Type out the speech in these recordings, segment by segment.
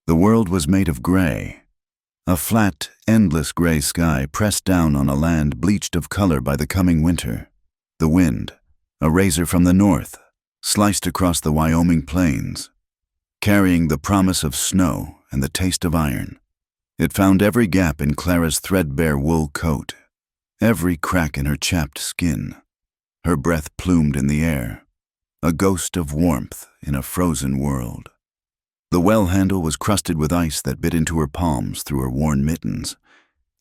The world was made of gray. A flat, endless gray sky pressed down on a land bleached of color by the coming winter. The wind, a razor from the north, sliced across the Wyoming plains, carrying the promise of snow and the taste of iron. It found every gap in Clara's threadbare wool coat, every crack in her chapped skin. Her breath plumed in the air, a ghost of warmth in a frozen world. The well handle was crusted with ice that bit into her palms through her worn mittens.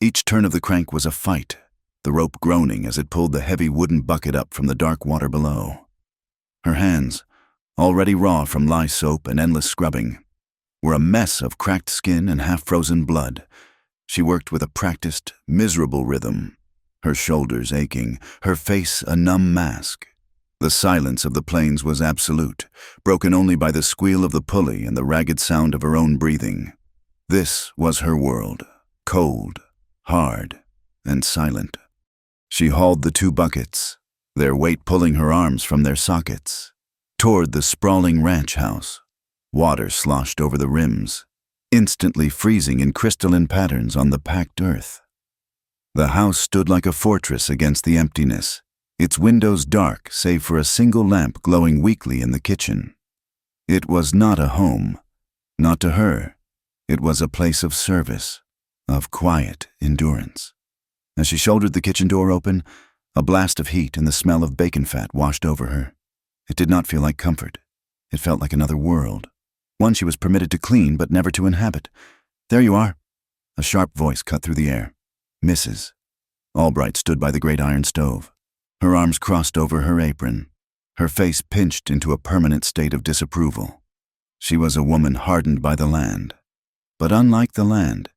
Each turn of the crank was a fight, the rope groaning as it pulled the heavy wooden bucket up from the dark water below. Her hands, already raw from lye soap and endless scrubbing, were a mess of cracked skin and half-frozen blood. She worked with a practiced, miserable rhythm, her shoulders aching, her face a numb mask. The silence of the plains was absolute, broken only by the squeal of the pulley and the ragged sound of her own breathing. This was her world, cold, hard, and silent. She hauled the 2 buckets, their weight pulling her arms from their sockets, toward the sprawling ranch house. Water sloshed over the rims, instantly freezing in crystalline patterns on the packed earth. The house stood like a fortress against the emptiness, its windows dark save for a single lamp glowing weakly in the kitchen. It was not a home, not to her. It was a place of service, of quiet endurance. As she shouldered the kitchen door open, a blast of heat and the smell of bacon fat washed over her. It did not feel like comfort. It felt like another world, one she was permitted to clean but never to inhabit. "There you are." A sharp voice cut through the air. "Mrs." Albright stood by the great iron stove, her arms crossed over her apron, her face pinched into a permanent state of disapproval. She was a woman hardened by the land. But unlike the land,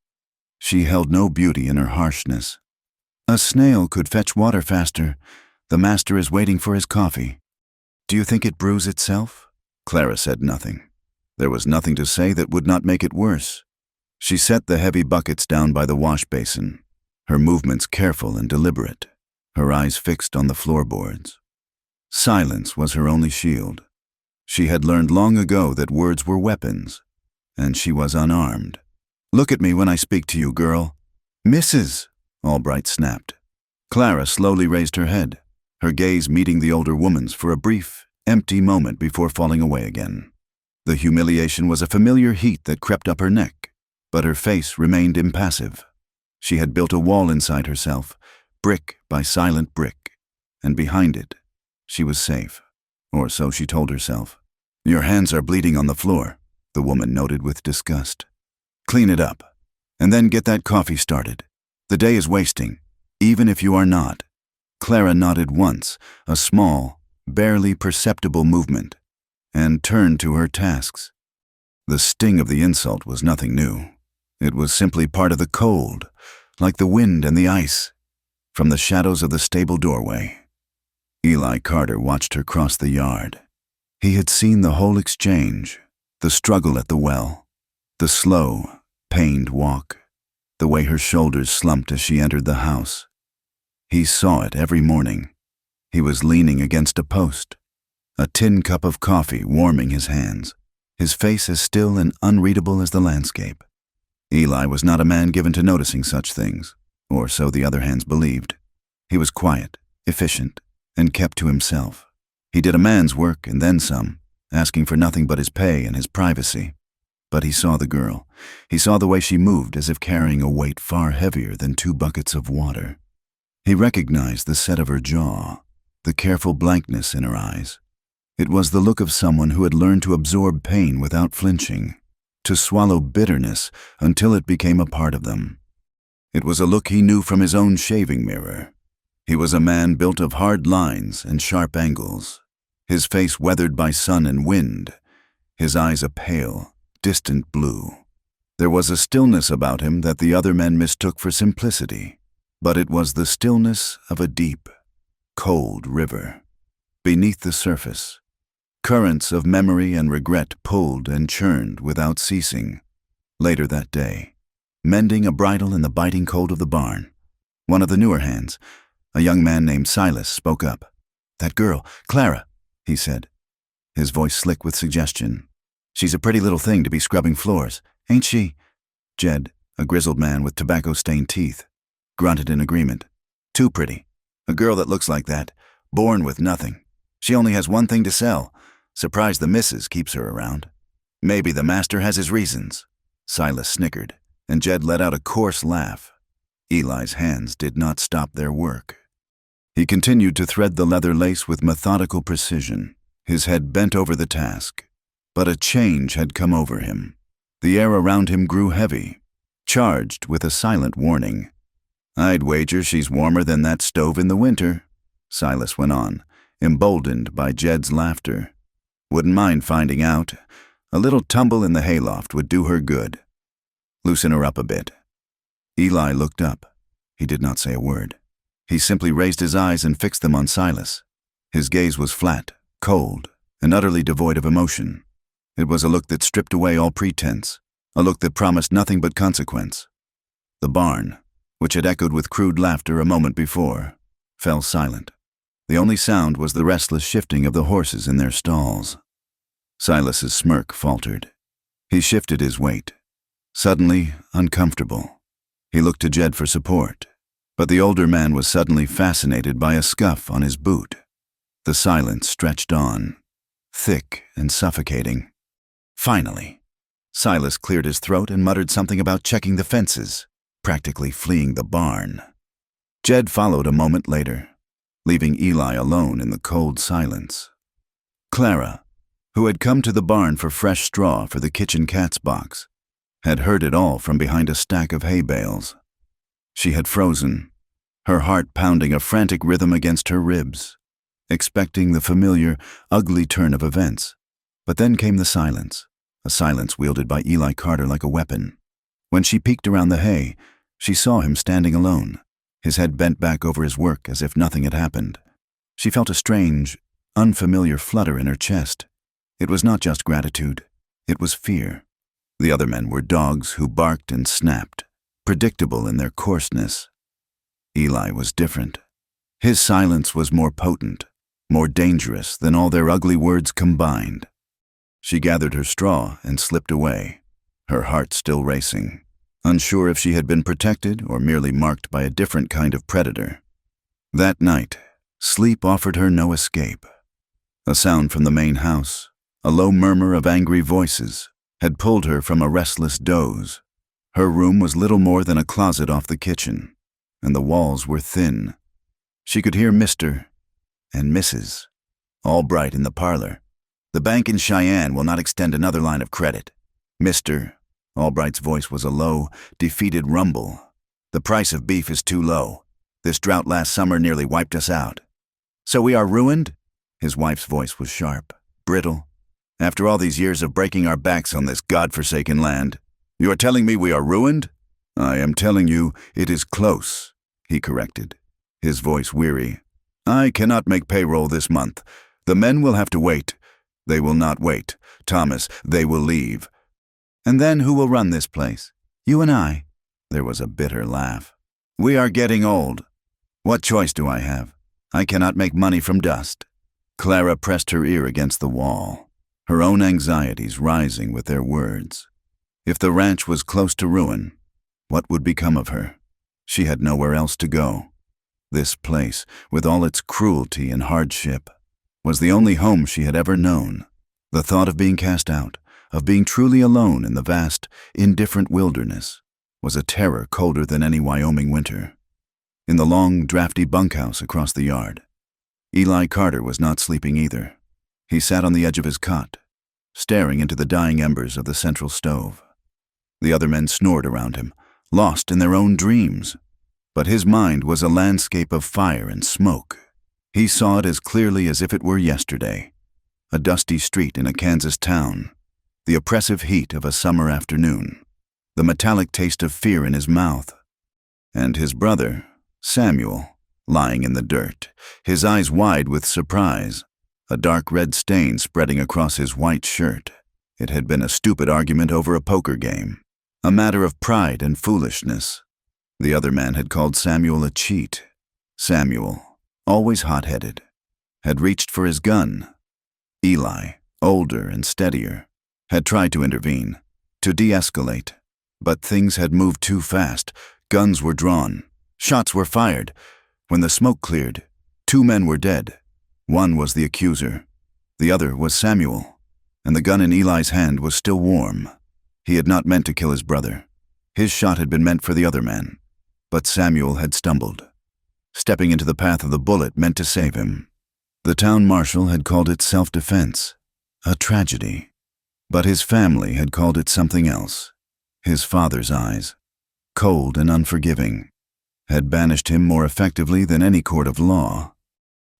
she held no beauty in her harshness. "A snail could fetch water faster. The master is waiting for his coffee." "Do you think it brews itself?" Clara said nothing. There was nothing to say that would not make it worse. She set the heavy buckets down by the wash basin, her movements careful and deliberate, her eyes fixed on the floorboards. Silence was her only shield. She had learned long ago that words were weapons, and she was unarmed. "Look at me when I speak to you, girl." "Mrs." Albright snapped. Clara slowly raised her head, her gaze meeting the older woman's for a brief, empty moment before falling away again. The humiliation was a familiar heat that crept up her neck, but her face remained impassive. She had built a wall inside herself, brick by silent brick, and behind it, she was safe, or so she told herself. "Your hands are bleeding on the floor," the woman noted with disgust. "Clean it up, and then get that coffee started. The day is wasting, even if you are not." Clara nodded once, a small, barely perceptible movement, and turned to her tasks. The sting of the insult was nothing new. It was simply part of the cold, like the wind and the ice, from the shadows of the stable doorway. Eli Carter watched her cross the yard. He had seen the whole exchange, the struggle at the well, the slow, pained walk, the way her shoulders slumped as she entered the house. He saw it every morning. He was leaning against a post, a tin cup of coffee warming his hands, his face as still and unreadable as the landscape. Eli was not a man given to noticing such things, or so the other hands believed. He was quiet, efficient, and kept to himself. He did a man's work and then some, asking for nothing but his pay and his privacy. But he saw the girl. He saw the way she moved as if carrying a weight far heavier than 2 buckets of water. He recognized the set of her jaw, the careful blankness in her eyes. It was the look of someone who had learned to absorb pain without flinching, to swallow bitterness until it became a part of them. It was a look he knew from his own shaving mirror. He was a man built of hard lines and sharp angles, his face weathered by sun and wind, his eyes a pale, distant blue. There was a stillness about him that the other men mistook for simplicity, but it was the stillness of a deep, cold river. Beneath the surface, currents of memory and regret pulled and churned without ceasing. Later that day, mending a bridle in the biting cold of the barn, one of the newer hands, a young man named Silas, spoke up. "That girl, Clara," he said, his voice slick with suggestion. "She's a pretty little thing to be scrubbing floors. Ain't she? Jed, a grizzled man with tobacco-stained teeth, grunted in agreement. Too pretty. A girl that looks like that, born with nothing. She only has one thing to sell. Surprised the missus keeps her around. Maybe the master has his reasons. Silas snickered, and Jed let out a coarse laugh. Eli's hands did not stop their work. He continued to thread the leather lace with methodical precision, his head bent over the task. But a change had come over him. The air around him grew heavy, charged with a silent warning. I'd wager she's warmer than that stove in the winter, Silas went on, emboldened by Jed's laughter. Wouldn't mind finding out. A little tumble in the hayloft would do her good. Loosen her up a bit. Eli looked up. He did not say a word. He simply raised his eyes and fixed them on Silas. His gaze was flat, cold, and utterly devoid of emotion. It was a look that stripped away all pretense, a look that promised nothing but consequence. The barn, which had echoed with crude laughter a moment before, fell silent. The only sound was the restless shifting of the horses in their stalls. Silas's smirk faltered. He shifted his weight. Suddenly uncomfortable. He looked to Jed for support, but the older man was suddenly fascinated by a scuff on his boot. The silence stretched on, thick and suffocating. Finally, Silas cleared his throat and muttered something about checking the fences, practically fleeing the barn. Jed followed a moment later, leaving Eli alone in the cold silence. Clara, who had come to the barn for fresh straw for the kitchen cat's box, had heard it all from behind a stack of hay bales. She had frozen, her heart pounding a frantic rhythm against her ribs, expecting the familiar, ugly turn of events. But then came the silence, a silence wielded by Eli Carter like a weapon. When she peeked around the hay, she saw him standing alone, his head bent back over his work as if nothing had happened. She felt a strange, unfamiliar flutter in her chest. It was not just gratitude, it was fear. The other men were dogs who barked and snapped, predictable in their coarseness. Eli was different. His silence was more potent, more dangerous than all their ugly words combined. She gathered her straw and slipped away, her heart still racing, unsure if she had been protected or merely marked by a different kind of predator. That night, sleep offered her no escape. A sound from the main house, a low murmur of angry voices, had pulled her from a restless doze. Her room was little more than a closet off the kitchen, and the walls were thin. She could hear Mr. and Mrs. Albright in the parlor. The bank in Cheyenne will not extend another line of credit. Mr. Albright's voice was a low, defeated rumble. The price of beef is too low. This drought last summer nearly wiped us out. So we are ruined? His wife's voice was sharp, brittle. After all these years of breaking our backs on this godforsaken land, you are telling me we are ruined? I am telling you it is close, he corrected, his voice weary. I cannot make payroll this month. The men will have to wait. They will not wait. Thomas, they will leave. And then who will run this place? You and I. There was a bitter laugh. We are getting old. What choice do I have? I cannot make money from dust. Clara pressed her ear against the wall, her own anxieties rising with their words. If the ranch was close to ruin, what would become of her? She had nowhere else to go. This place, with all its cruelty and hardship, was the only home she had ever known. The thought of being cast out, of being truly alone in the vast, indifferent wilderness, was a terror colder than any Wyoming winter. In the long, drafty bunkhouse across the yard, Eli Carter was not sleeping either. He sat on the edge of his cot, staring into the dying embers of the central stove. The other men snored around him, lost in their own dreams. But his mind was a landscape of fire and smoke. He saw it as clearly as if it were yesterday. A dusty street in a Kansas town, the oppressive heat of a summer afternoon, the metallic taste of fear in his mouth, and his brother, Samuel, lying in the dirt, his eyes wide with surprise, a dark red stain spreading across his white shirt. It had been a stupid argument over a poker game, a matter of pride and foolishness. The other man had called Samuel a cheat. Samuel, always hot-headed, had reached for his gun. Eli, older and steadier, had tried to intervene, to de-escalate. But things had moved too fast. Guns were drawn. Shots were fired. When the smoke cleared, 2 men were dead. One was the accuser. The other was Samuel. And the gun in Eli's hand was still warm. He had not meant to kill his brother. His shot had been meant for the other man. But Samuel had stumbled. Stepping into the path of the bullet meant to save him. The town marshal had called it self-defense, a tragedy. But his family had called it something else. His father's eyes, cold and unforgiving, had banished him more effectively than any court of law.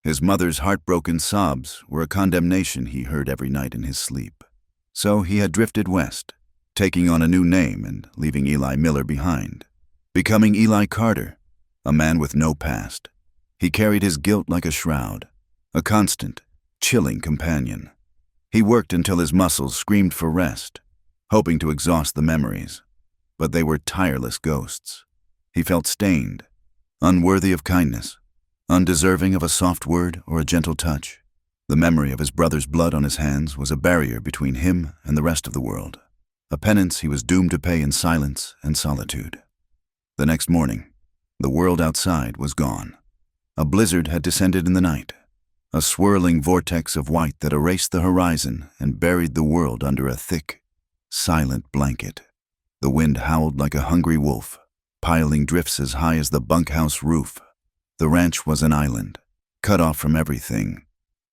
His mother's heartbroken sobs were a condemnation he heard every night in his sleep. So he had drifted west, taking on a new name and leaving Eli Miller behind, becoming Eli Carter, a man with no past. He carried his guilt like a shroud, a constant, chilling companion. He worked until his muscles screamed for rest, hoping to exhaust the memories, but they were tireless ghosts. He felt stained, unworthy of kindness, undeserving of a soft word or a gentle touch. The memory of his brother's blood on his hands was a barrier between him and the rest of the world, a penance he was doomed to pay in silence and solitude. The next morning, the world outside was gone. A blizzard had descended in the night, a swirling vortex of white that erased the horizon and buried the world under a thick, silent blanket. The wind howled like a hungry wolf, piling drifts as high as the bunkhouse roof. The ranch was an island, cut off from everything.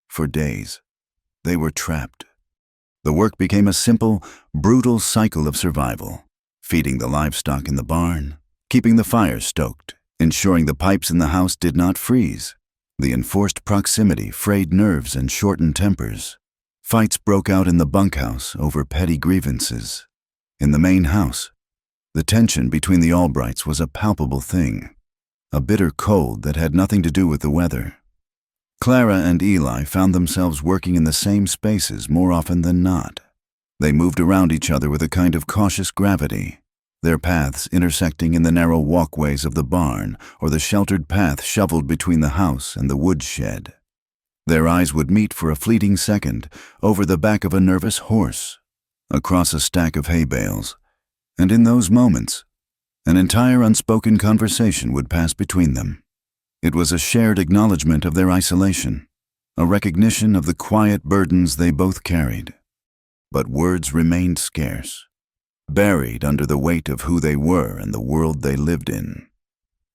For days, they were trapped. The work became a simple, brutal cycle of survival, feeding the livestock in the barn, keeping the fires stoked, ensuring the pipes in the house did not freeze. The enforced proximity frayed nerves and shortened tempers. Fights broke out in the bunkhouse over petty grievances. In the main house, the tension between the Albrights was a palpable thing, a bitter cold that had nothing to do with the weather. Clara and Eli found themselves working in the same spaces more often than not. They moved around each other with a kind of cautious gravity, their paths intersecting in the narrow walkways of the barn or the sheltered path shoveled between the house and the woodshed. Their eyes would meet for a fleeting second over the back of a nervous horse, across a stack of hay bales, and in those moments, an entire unspoken conversation would pass between them. It was a shared acknowledgement of their isolation, a recognition of the quiet burdens they both carried. But words remained scarce, buried under the weight of who they were and the world they lived in.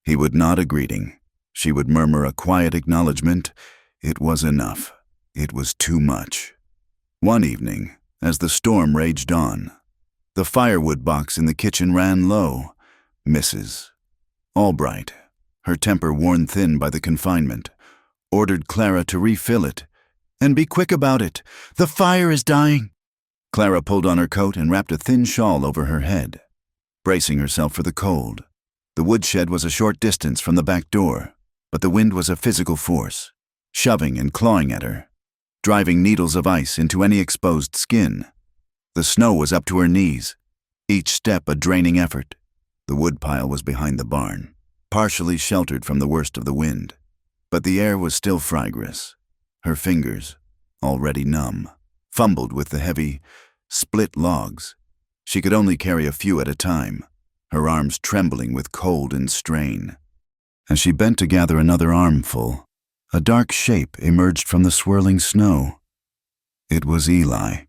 He would nod a greeting. She would murmur a quiet acknowledgement. It was enough. It was too much. One evening, as the storm raged on, the firewood box in the kitchen ran low. Mrs. Albright, her temper worn thin by the confinement, ordered Clara to refill it. "And be quick about it. The fire is dying." Clara pulled on her coat and wrapped a thin shawl over her head, bracing herself for the cold. The woodshed was a short distance from the back door, but the wind was a physical force, shoving and clawing at her, driving needles of ice into any exposed skin. The snow was up to her knees, each step a draining effort. The woodpile was behind the barn, partially sheltered from the worst of the wind, but the air was still fragrous. Her fingers, already numb, fumbled with the heavy, split logs. She could only carry a few at a time, her arms trembling with cold and strain. As she bent to gather another armful, a dark shape emerged from the swirling snow. It was Eli.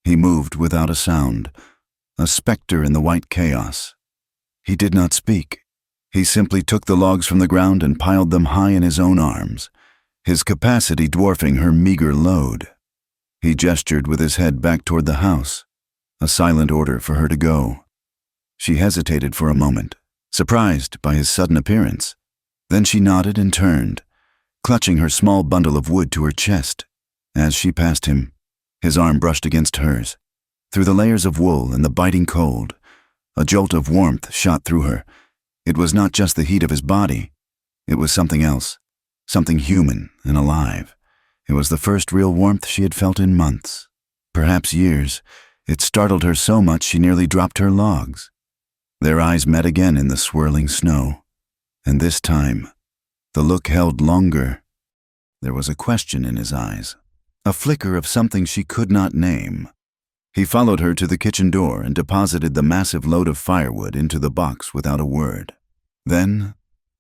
He moved without a sound, a specter in the white chaos. He did not speak. He simply took the logs from the ground and piled them high in his own arms, his capacity dwarfing her meager load. He gestured with his head back toward the house, a silent order for her to go. She hesitated for a moment, surprised by his sudden appearance. Then she nodded and turned, clutching her small bundle of wood to her chest. As she passed him, his arm brushed against hers. Through the layers of wool and the biting cold, a jolt of warmth shot through her. It was not just the heat of his body. It was something else, something human and alive. It was the first real warmth she had felt in months, perhaps years. It startled her so much she nearly dropped her logs. Their eyes met again in the swirling snow, and this time, the look held longer. There was a question in his eyes, a flicker of something she could not name. He followed her to the kitchen door and deposited the massive load of firewood into the box without a word. Then,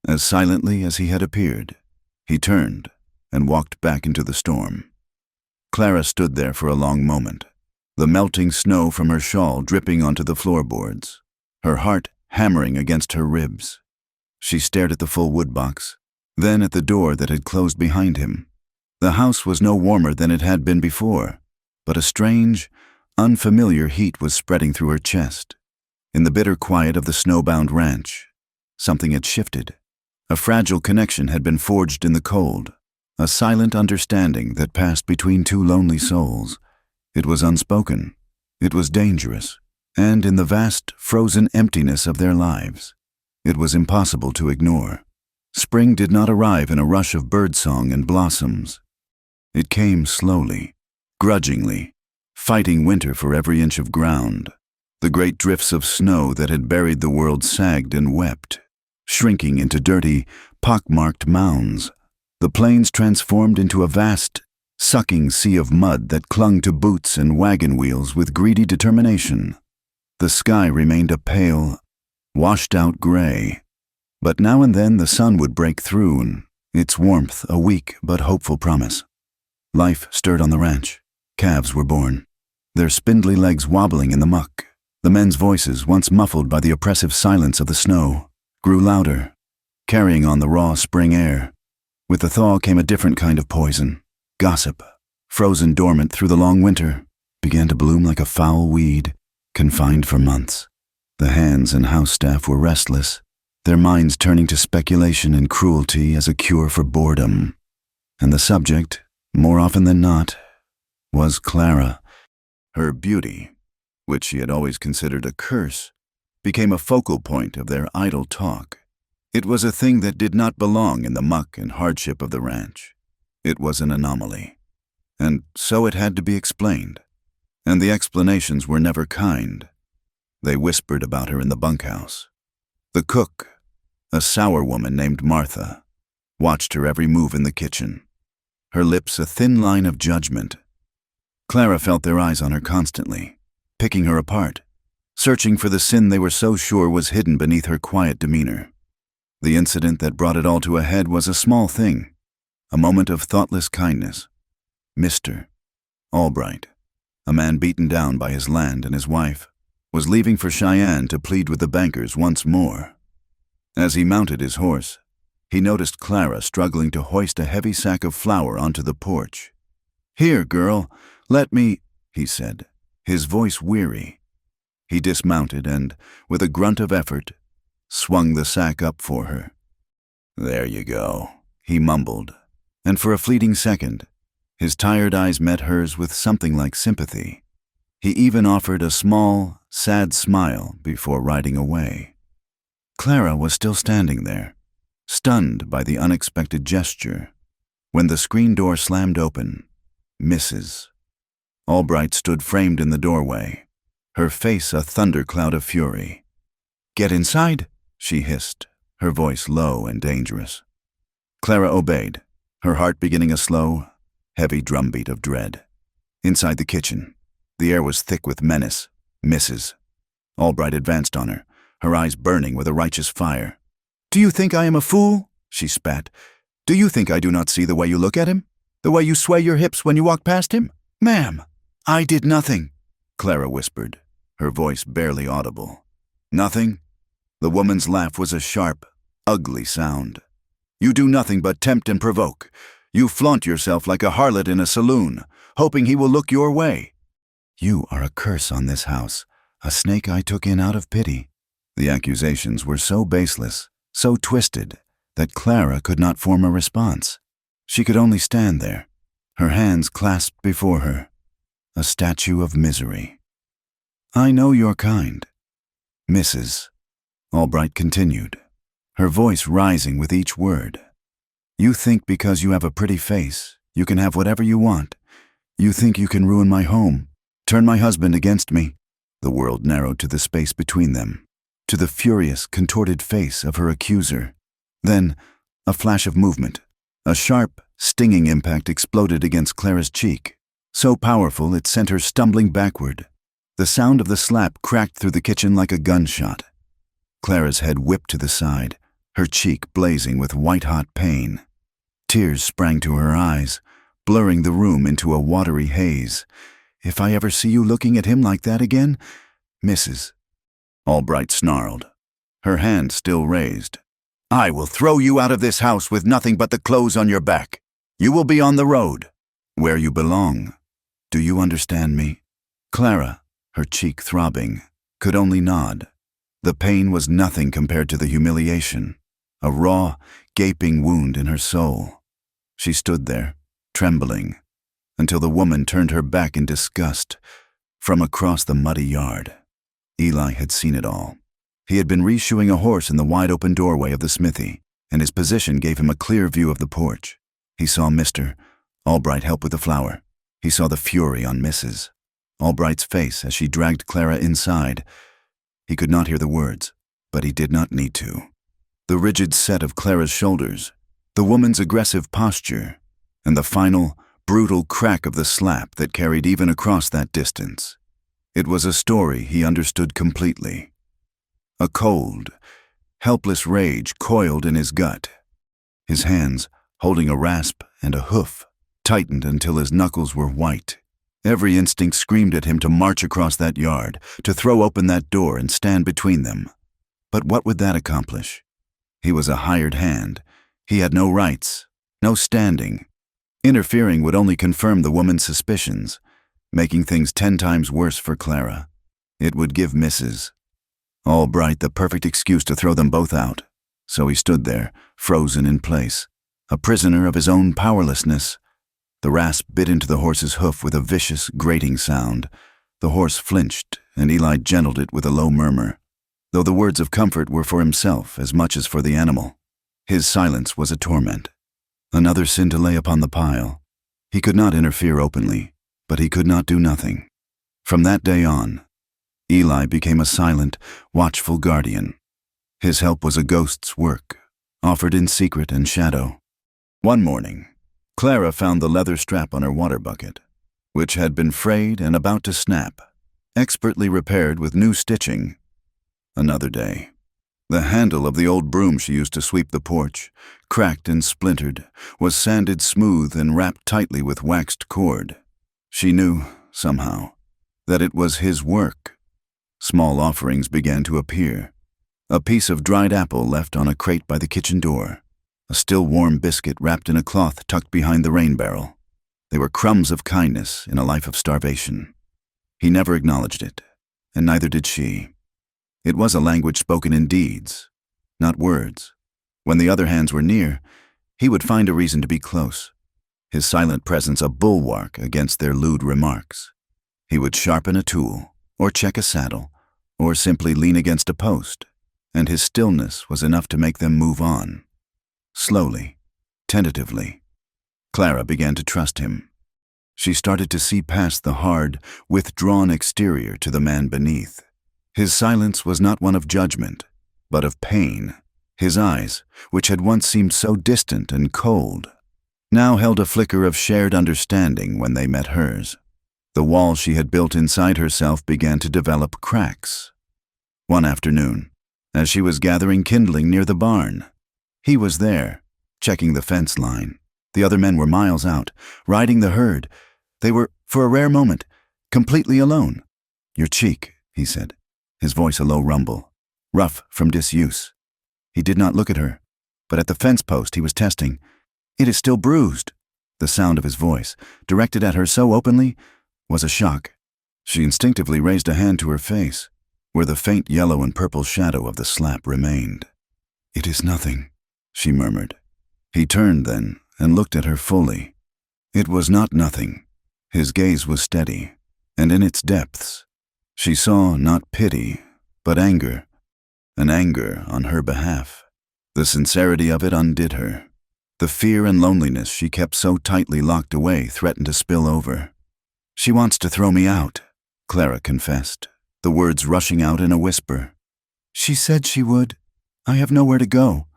as silently as he had appeared, he turned and walked back into the storm. Clara stood there for a long moment, the melting snow from her shawl dripping onto the floorboards, her heart hammering against her ribs. She stared at the full wood box, then at the door that had closed behind him. The house was no warmer than it had been before, but a strange, unfamiliar heat was spreading through her chest. In the bitter quiet of the snowbound ranch, something had shifted. A fragile connection had been forged in the cold, a silent understanding that passed between two lonely souls. It was unspoken, it was dangerous, and in the vast, frozen emptiness of their lives, it was impossible to ignore. Spring did not arrive in a rush of birdsong and blossoms. It came slowly, grudgingly, fighting winter for every inch of ground. The great drifts of snow that had buried the world sagged and wept, shrinking into dirty, pock-marked mounds. The plains transformed into a vast, sucking sea of mud that clung to boots and wagon wheels with greedy determination. The sky remained a pale, washed-out gray, but now and then the sun would break through, its warmth a weak but hopeful promise. Life stirred on the ranch. Calves were born, their spindly legs wobbling in the muck. The men's voices, once muffled by the oppressive silence of the snow, grew louder, carrying on the raw spring air. With the thaw came a different kind of poison. Gossip, frozen dormant through the long winter, began to bloom like a foul weed, confined for months. The hands and house staff were restless, their minds turning to speculation and cruelty as a cure for boredom. And the subject, more often than not, was Clara. Her beauty, which she had always considered a curse, became a focal point of their idle talk. It was a thing that did not belong in the muck and hardship of the ranch. It was an anomaly, and so it had to be explained. And the explanations were never kind. They whispered about her in the bunkhouse. The cook, a sour woman named Martha, watched her every move in the kitchen, her lips a thin line of judgment. Clara felt their eyes on her constantly, picking her apart, searching for the sin they were so sure was hidden beneath her quiet demeanor. The incident that brought it all to a head was a small thing, a moment of thoughtless kindness. Mr. Albright, a man beaten down by his land and his wife, was leaving for Cheyenne to plead with the bankers once more. As he mounted his horse, he noticed Clara struggling to hoist a heavy sack of flour onto the porch. "Here, girl, let me," he said, his voice weary. He dismounted and, with a grunt of effort, swung the sack up for her. "There you go," he mumbled, and for a fleeting second, his tired eyes met hers with something like sympathy. He even offered a small, sad smile before riding away. Clara was still standing there, stunned by the unexpected gesture, when the screen door slammed open. Mrs. Albright stood framed in the doorway, her face a thundercloud of fury. "Get inside," she hissed, her voice low and dangerous. Clara obeyed, her heart beginning a slow, heavy drumbeat of dread. Inside the kitchen, the air was thick with menace. Mrs. Albright advanced on her eyes burning with a righteous fire. "Do you think I am a fool?" she spat. "Do you think I do not see the way you look at him? The way you sway your hips when you walk past him? Ma'am, I did nothing," Clara whispered, her voice barely audible. "Nothing?" The woman's laugh was a sharp, ugly sound. "You do nothing but tempt and provoke. You flaunt yourself like a harlot in a saloon, hoping he will look your way. You are a curse on this house, a snake I took in out of pity." The accusations were so baseless, so twisted, that Clara could not form a response. She could only stand there, her hands clasped before her, a statue of misery. "I know your kind," Mrs. Albright continued, her voice rising with each word. "You think because you have a pretty face, you can have whatever you want. You think you can ruin my home, turn my husband against me." The world narrowed to the space between them, to the furious, contorted face of her accuser. Then, a flash of movement, a sharp, stinging impact exploded against Clara's cheek, so powerful it sent her stumbling backward, The sound of the slap cracked through the kitchen like a gunshot. Clara's head whipped to the side, her cheek blazing with white-hot pain. Tears sprang to her eyes, blurring the room into a watery haze. "If I ever see you looking at him like that again, Mrs." Albright snarled, her hand still raised. "I will throw you out of this house with nothing but the clothes on your back. You will be on the road, where you belong. Do you understand me?" Clara, her cheek throbbing, could only nod. The pain was nothing compared to the humiliation, a raw, gaping wound in her soul. She stood there, trembling, until the woman turned her back in disgust. From across the muddy yard, Eli had seen it all. He had been reshoeing a horse in the wide-open doorway of the smithy, and his position gave him a clear view of the porch. He saw Mr. Albright help with the flour. He saw the fury on Mrs. Albright's face as she dragged Clara inside. He could not hear the words, but he did not need to. The rigid set of Clara's shoulders, the woman's aggressive posture, and the final, brutal crack of the slap that carried even across that distance. It was a story he understood completely. A cold, helpless rage coiled in his gut. His hands, holding a rasp and a hoof, tightened until his knuckles were white. Every instinct screamed at him to march across that yard, to throw open that door and stand between them. But what would that accomplish? He was a hired hand. He had no rights, no standing. Interfering would only confirm the woman's suspicions, making things 10 times worse for Clara. It would give Mrs. Albright the perfect excuse to throw them both out. So he stood there, frozen in place, a prisoner of his own powerlessness. The rasp bit into the horse's hoof with a vicious, grating sound. The horse flinched, and Eli gentled it with a low murmur, though the words of comfort were for himself as much as for the animal. His silence was a torment. Another sin to lay upon the pile. He could not interfere openly, but he could not do nothing. From that day on, Eli became a silent, watchful guardian. His help was a ghost's work, offered in secret and shadow. One morning, Clara found the leather strap on her water bucket, which had been frayed and about to snap, expertly repaired with new stitching. Another day. The handle of the old broom she used to sweep the porch, cracked and splintered, was sanded smooth and wrapped tightly with waxed cord. She knew, somehow, that it was his work. Small offerings began to appear. A piece of dried apple left on a crate by the kitchen door. A still warm biscuit wrapped in a cloth tucked behind the rain barrel. They were crumbs of kindness in a life of starvation. He never acknowledged it, and neither did she. It was a language spoken in deeds, not words. When the other hands were near, he would find a reason to be close, his silent presence a bulwark against their lewd remarks. He would sharpen a tool, or check a saddle, or simply lean against a post, and his stillness was enough to make them move on. Slowly, tentatively, Clara began to trust him. She started to see past the hard, withdrawn exterior to the man beneath. His silence was not one of judgment, but of pain. His eyes, which had once seemed so distant and cold, now held a flicker of shared understanding when they met hers. The wall she had built inside herself began to develop cracks. One afternoon, as she was gathering kindling near the barn, he was there, checking the fence line. The other men were miles out, riding the herd. They were, for a rare moment, completely alone. "Your cheek," he said, his voice a low rumble, rough from disuse. He did not look at her, but at the fence post he was testing. "It is still bruised." The sound of his voice, directed at her so openly, was a shock. She instinctively raised a hand to her face, where the faint yellow and purple shadow of the slap remained. "It is nothing," she murmured. He turned then and looked at her fully. It was not nothing. His gaze was steady, and in its depths, she saw not pity, but anger, an anger on her behalf. The sincerity of it undid her. The fear and loneliness she kept so tightly locked away threatened to spill over. "She wants to throw me out," Clara confessed, the words rushing out in a whisper. "She said she would. I have nowhere to go.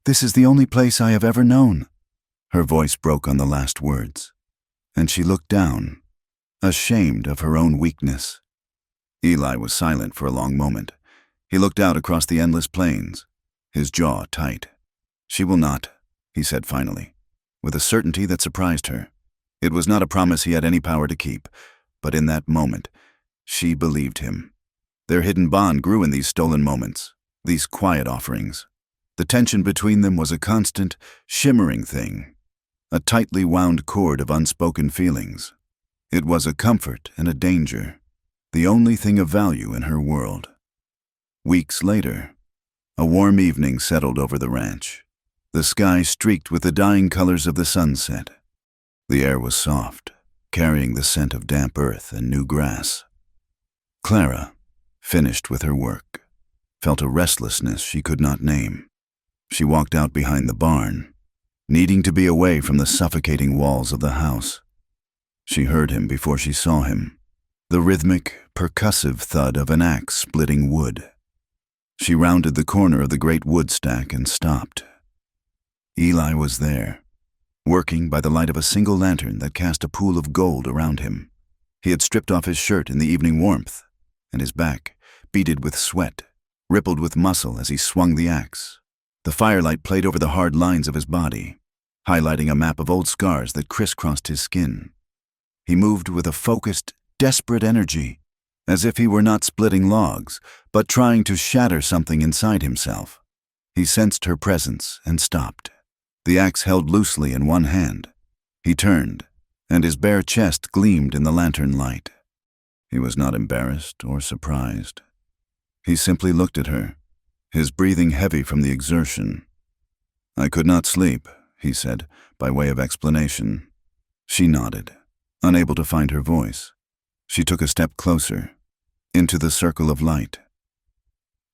This is the only place I have ever known." Her voice broke on the last words, and she looked down, ashamed of her own weakness. Eli was silent for a long moment. He looked out across the endless plains, his jaw tight. "She will not," he said finally, with a certainty that surprised her. It was not a promise he had any power to keep, but in that moment, she believed him. Their hidden bond grew in these stolen moments, these quiet offerings. The tension between them was a constant, shimmering thing, a tightly wound cord of unspoken feelings. It was a comfort and a danger, the only thing of value in her world. Weeks later, a warm evening settled over the ranch, the sky streaked with the dying colors of the sunset. The air was soft, carrying the scent of damp earth and new grass. Clara, finished with her work, felt a restlessness she could not name. She walked out behind the barn, needing to be away from the suffocating walls of the house. She heard him before she saw him, the rhythmic, percussive thud of an axe splitting wood. She rounded the corner of the great wood stack and stopped. Eli was there, working by the light of a single lantern that cast a pool of gold around him. He had stripped off his shirt in the evening warmth, and his back, beaded with sweat, rippled with muscle as he swung the axe. The firelight played over the hard lines of his body, highlighting a map of old scars that crisscrossed his skin. He moved with a focused, desperate energy, as if he were not splitting logs, but trying to shatter something inside himself. He sensed her presence and stopped, the axe held loosely in one hand. He turned, and his bare chest gleamed in the lantern light. He was not embarrassed or surprised. He simply looked at her, his breathing heavy from the exertion. "I could not sleep," he said, by way of explanation. She nodded, unable to find her voice. She took a step closer, into the circle of light.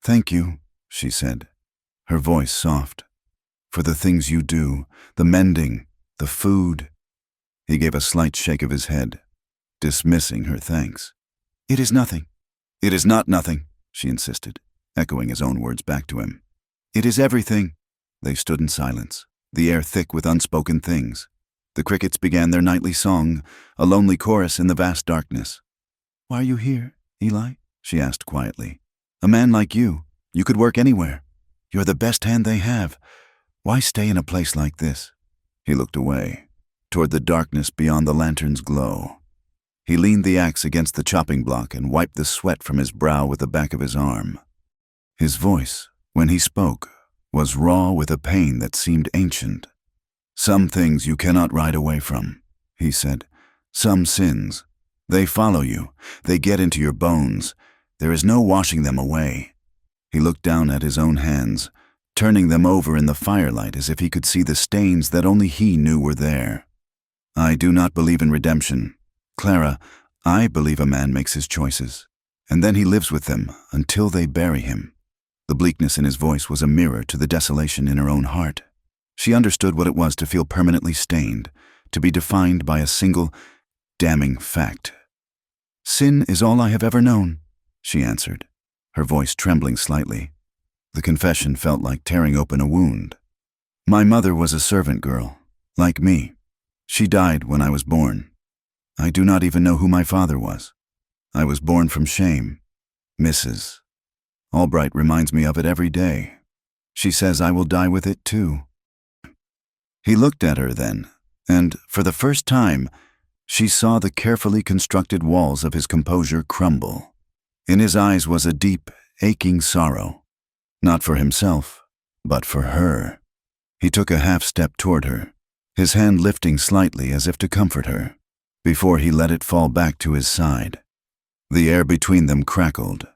"Thank you," she said, her voice soft, "for the things you do, the mending, the food." He gave a slight shake of his head, dismissing her thanks. "It is nothing." "It is not nothing," she insisted, echoing his own words back to him. "It is everything." They stood in silence, the air thick with unspoken things. The crickets began their nightly song, a lonely chorus in the vast darkness. "Why are you here, Eli?" she asked quietly. "A man like you could work anywhere. You're the best hand they have. Why stay in a place like this?" He looked away, toward the darkness beyond the lantern's glow. He leaned the axe against the chopping block and wiped the sweat from his brow with the back of his arm. His voice, when he spoke, was raw with a pain that seemed ancient. "Some things you cannot ride away from," he said. "Some sins. They follow you. They get into your bones. There is no washing them away." He looked down at his own hands, turning them over in the firelight as if he could see the stains that only he knew were there. "I do not believe in redemption. Clara, I believe a man makes his choices, and then he lives with them until they bury him." The bleakness in his voice was a mirror to the desolation in her own heart. She understood what it was to feel permanently stained, to be defined by a single, damning fact. "Sin is all I have ever known," she answered, her voice trembling slightly. The confession felt like tearing open a wound. "My mother was a servant girl, like me. She died when I was born. I do not even know who my father was. I was born from shame. Mrs. Albright reminds me of it every day. She says I will die with it too." He looked at her then, and, for the first time, she saw the carefully constructed walls of his composure crumble. In his eyes was a deep, aching sorrow, not for himself, but for her. He took a half-step toward her, his hand lifting slightly as if to comfort her, before he let it fall back to his side. The air between them crackled.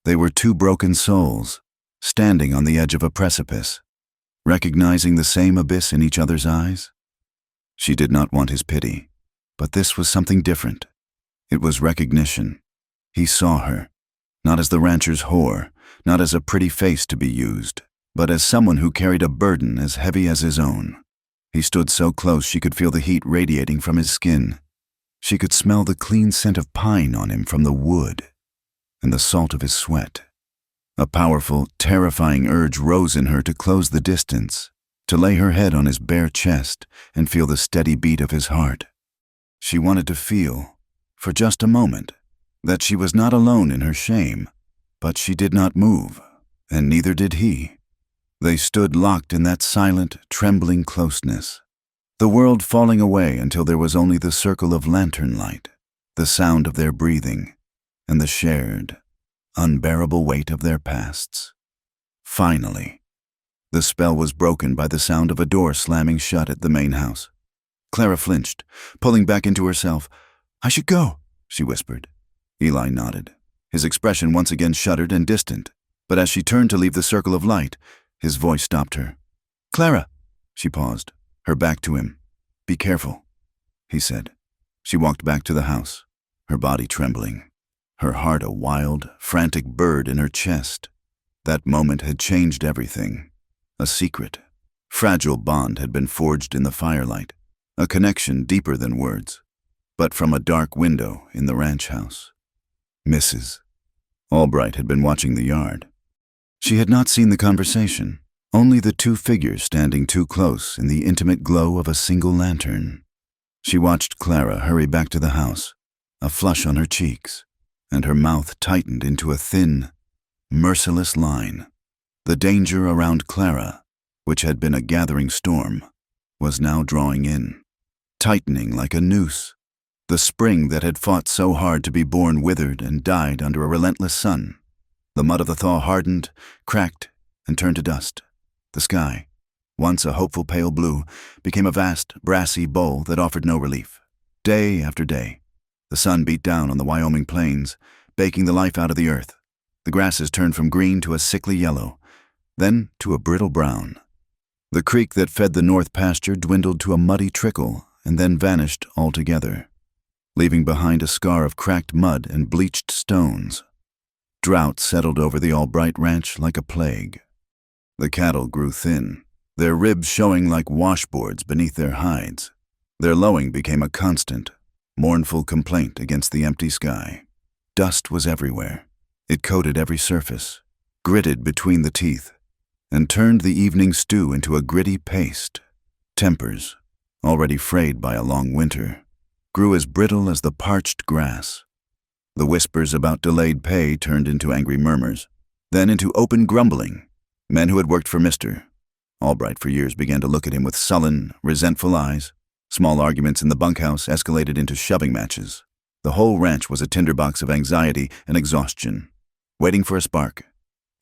They were two broken souls, standing on the edge of a precipice, recognizing the same abyss in each other's eyes. She did not want his pity, but this was something different. It was recognition. He saw her, not as the rancher's whore, not as a pretty face to be used, but as someone who carried a burden as heavy as his own. He stood so close she could feel the heat radiating from his skin. She could smell the clean scent of pine on him from the wood, and the salt of his sweat. A powerful, terrifying urge rose in her to close the distance, to lay her head on his bare chest and feel the steady beat of his heart. She wanted to feel, for just a moment, that she was not alone in her shame, but she did not move, and neither did he. They stood locked in that silent, trembling closeness, the world falling away until there was only the circle of lantern light, the sound of their breathing, and the shared, unbearable weight of their pasts. Finally, the spell was broken by the sound of a door slamming shut at the main house. Clara flinched, pulling back into herself. "I should go," she whispered. Eli nodded. His expression once again shuddered and distant, but as she turned to leave the circle of light, his voice stopped her. "Clara!" She paused, her back to him. "Be careful," he said. She walked back to the house, her body trembling, her heart a wild, frantic bird in her chest. That moment had changed everything. A secret, fragile bond had been forged in the firelight, a connection deeper than words, but from a dark window in the ranch house. Mrs. Albright had been watching the yard. She had not seen the conversation, only the two figures standing too close in the intimate glow of a single lantern. She watched Clara hurry back to the house, a flush on her cheeks, and her mouth tightened into a thin, merciless line. The danger around Clara, which had been a gathering storm, was now drawing in, tightening like a noose. The spring that had fought so hard to be born withered and died under a relentless sun. The mud of the thaw hardened, cracked, and turned to dust. The sky, once a hopeful pale blue, became a vast, brassy bowl that offered no relief. Day after day, the sun beat down on the Wyoming plains, baking the life out of the earth. The grasses turned from green to a sickly yellow, then to a brittle brown. The creek that fed the north pasture dwindled to a muddy trickle and then vanished altogether, leaving behind a scar of cracked mud and bleached stones. Drought settled over the Albright ranch like a plague. The cattle grew thin, their ribs showing like washboards beneath their hides. Their lowing became a constant, mournful complaint against the empty sky. Dust was everywhere. It coated every surface, gritted between the teeth, and turned the evening stew into a gritty paste. Tempers, already frayed by a long winter, grew as brittle as the parched grass. The whispers about delayed pay turned into angry murmurs, then into open grumbling. Men who had worked for Mr. Albright for years began to look at him with sullen, resentful eyes. Small arguments in the bunkhouse escalated into shoving matches. The whole ranch was a tinderbox of anxiety and exhaustion. Waiting for a spark,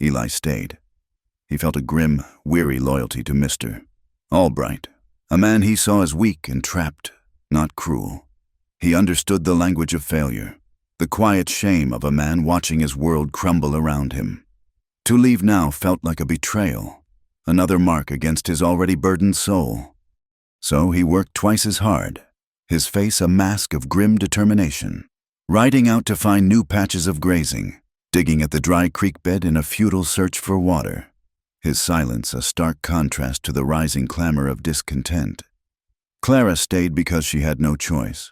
Eli stayed. He felt a grim, weary loyalty to Mr. Albright, a man he saw as weak and trapped, not cruel. He understood the language of failure, the quiet shame of a man watching his world crumble around him. To leave now felt like a betrayal, another mark against his already burdened soul. So he worked twice as hard, his face a mask of grim determination, riding out to find new patches of grazing, digging at the dry creek bed in a futile search for water, his silence a stark contrast to the rising clamor of discontent. Clara stayed because she had no choice.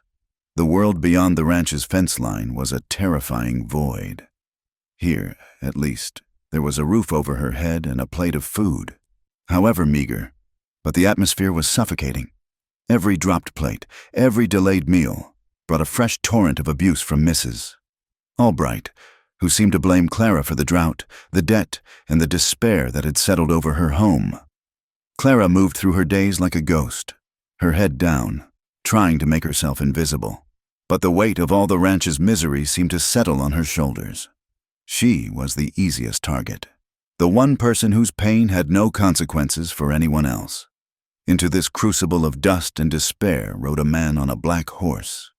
The world beyond the ranch's fence line was a terrifying void. Here, at least, there was a roof over her head and a plate of food, however meager, but the atmosphere was suffocating. Every dropped plate, every delayed meal, brought a fresh torrent of abuse from Mrs. Albright, who seemed to blame Clara for the drought, the debt, and the despair that had settled over her home. Clara moved through her days like a ghost, her head down, trying to make herself invisible. But the weight of all the ranch's misery seemed to settle on her shoulders. She was the easiest target, the one person whose pain had no consequences for anyone else. Into this crucible of dust and despair rode a man on a black horse.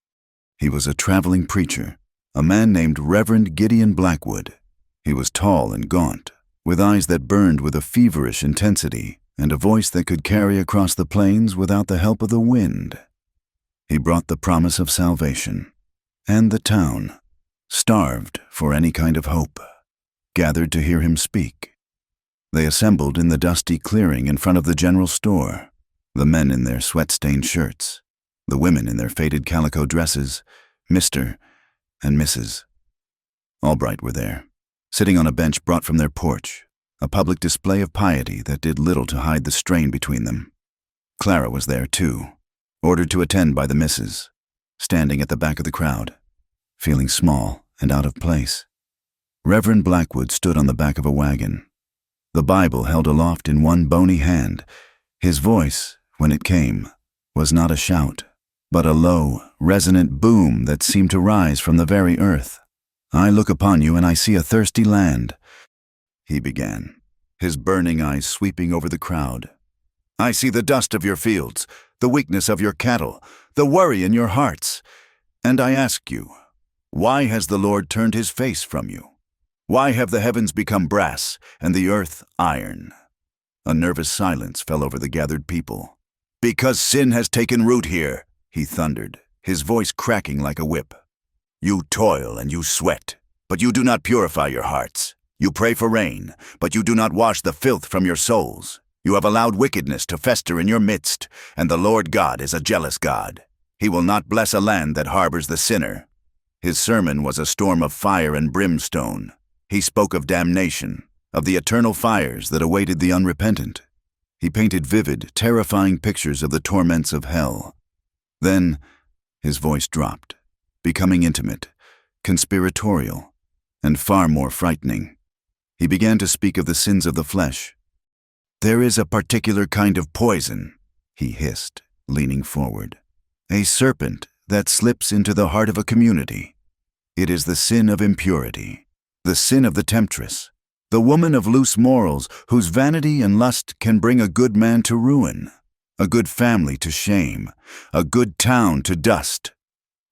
He was a traveling preacher, a man named Reverend Gideon Blackwood. He was tall and gaunt, with eyes that burned with a feverish intensity and a voice that could carry across the plains without the help of the wind. He brought the promise of salvation, and the town, starved for any kind of hope, gathered to hear him speak. They assembled in the dusty clearing in front of the general store, the men in their sweat-stained shirts, the women in their faded calico dresses. Mr. and Mrs. Albright were there, sitting on a bench brought from their porch, a public display of piety that did little to hide the strain between them. Clara was there, too, ordered to attend by the missus, standing at the back of the crowd, feeling small and out of place. Reverend Blackwood stood on the back of a wagon, the Bible held aloft in one bony hand. His voice, when it came, was not a shout, but a low, resonant boom that seemed to rise from the very earth. "I look upon you and I see a thirsty land," he began, his burning eyes sweeping over the crowd. "I see the dust of your fields, the weakness of your cattle, the worry in your hearts. And I ask you, why has the Lord turned his face from you? Why have the heavens become brass and the earth iron?" A nervous silence fell over the gathered people. "Because sin has taken root here," he thundered, his voice cracking like a whip. "You toil and you sweat, but you do not purify your hearts. You pray for rain, but you do not wash the filth from your souls. You have allowed wickedness to fester in your midst, and the Lord God is a jealous God. He will not bless a land that harbors the sinner." His sermon was a storm of fire and brimstone. He spoke of damnation, of the eternal fires that awaited the unrepentant. He painted vivid, terrifying pictures of the torments of hell. Then his voice dropped, becoming intimate, conspiratorial, and far more frightening. He began to speak of the sins of the flesh. "There is a particular kind of poison," he hissed, leaning forward. "A serpent that slips into the heart of a community. It is the sin of impurity. The sin of the temptress, the woman of loose morals whose vanity and lust can bring a good man to ruin, a good family to shame, a good town to dust."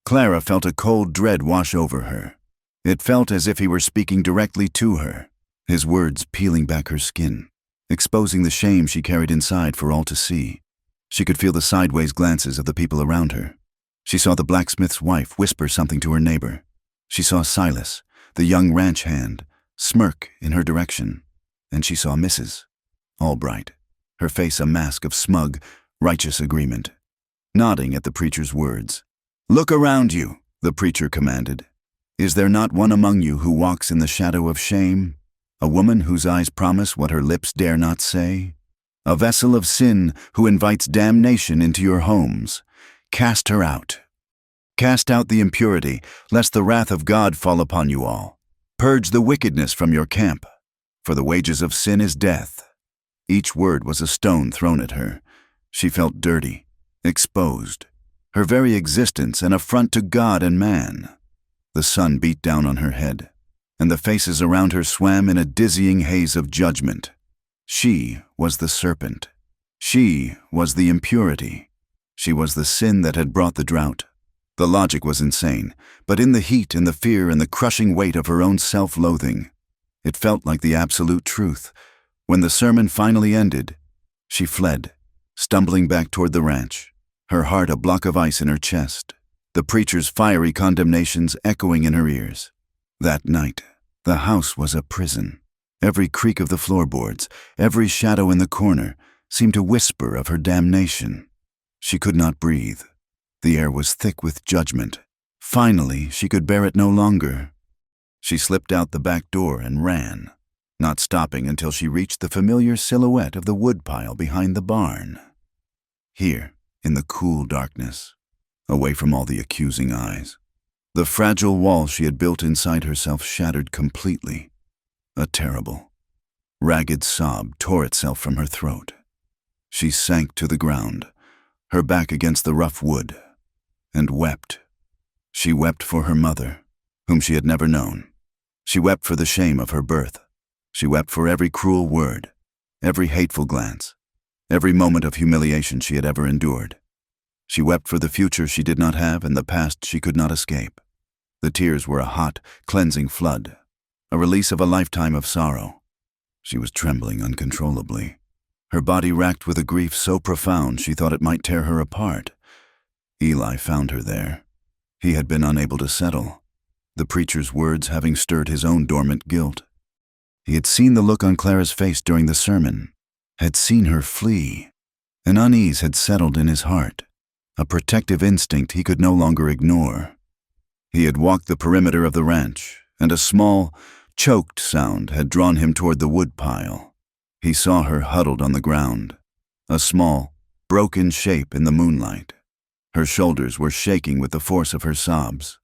Clara felt a cold dread wash over her. It felt as if he were speaking directly to her, his words peeling back her skin, exposing the shame she carried inside for all to see. She could feel the sideways glances of the people around her. She saw the blacksmith's wife whisper something to her neighbor. She saw Silas, the young ranch hand, smirk in her direction, and she saw Mrs. Albright, her face a mask of smug, righteous agreement, nodding at the preacher's words. "Look around you," the preacher commanded. "Is there not one among you who walks in the shadow of shame? A woman whose eyes promise what her lips dare not say? A vessel of sin who invites damnation into your homes. Cast her out. Cast out the impurity, lest the wrath of God fall upon you all. Purge the wickedness from your camp, for the wages of sin is death." Each word was a stone thrown at her. She felt dirty, exposed, her very existence an affront to God and man. The sun beat down on her head, and the faces around her swam in a dizzying haze of judgment. She was the serpent. She was the impurity. She was the sin that had brought the drought. The logic was insane, but in the heat and the fear and the crushing weight of her own self-loathing, it felt like the absolute truth. When the sermon finally ended, she fled, stumbling back toward the ranch, her heart a block of ice in her chest, the preacher's fiery condemnations echoing in her ears. That night, the house was a prison. Every creak of the floorboards, every shadow in the corner, seemed to whisper of her damnation. She could not breathe. The air was thick with judgment. Finally, she could bear it no longer. She slipped out the back door and ran, not stopping until she reached the familiar silhouette of the woodpile behind the barn. Here, in the cool darkness, away from all the accusing eyes, the fragile wall she had built inside herself shattered completely. A terrible, ragged sob tore itself from her throat. She sank to the ground, her back against the rough wood, and wept. She wept for her mother, whom she had never known. She wept for the shame of her birth. She wept for every cruel word, every hateful glance, every moment of humiliation she had ever endured. She wept for the future she did not have and the past she could not escape. The tears were a hot, cleansing flood, a release of a lifetime of sorrow. She was trembling uncontrollably, her body racked with a grief so profound she thought it might tear her apart. Eli found her there. He had been unable to settle, the preacher's words having stirred his own dormant guilt. He had seen the look on Clara's face during the sermon, had seen her flee. An unease had settled in his heart, a protective instinct he could no longer ignore. He had walked the perimeter of the ranch, and a small, choked sound had drawn him toward the woodpile. He saw her huddled on the ground, a small, broken shape in the moonlight. Her shoulders were shaking with the force of her sobs.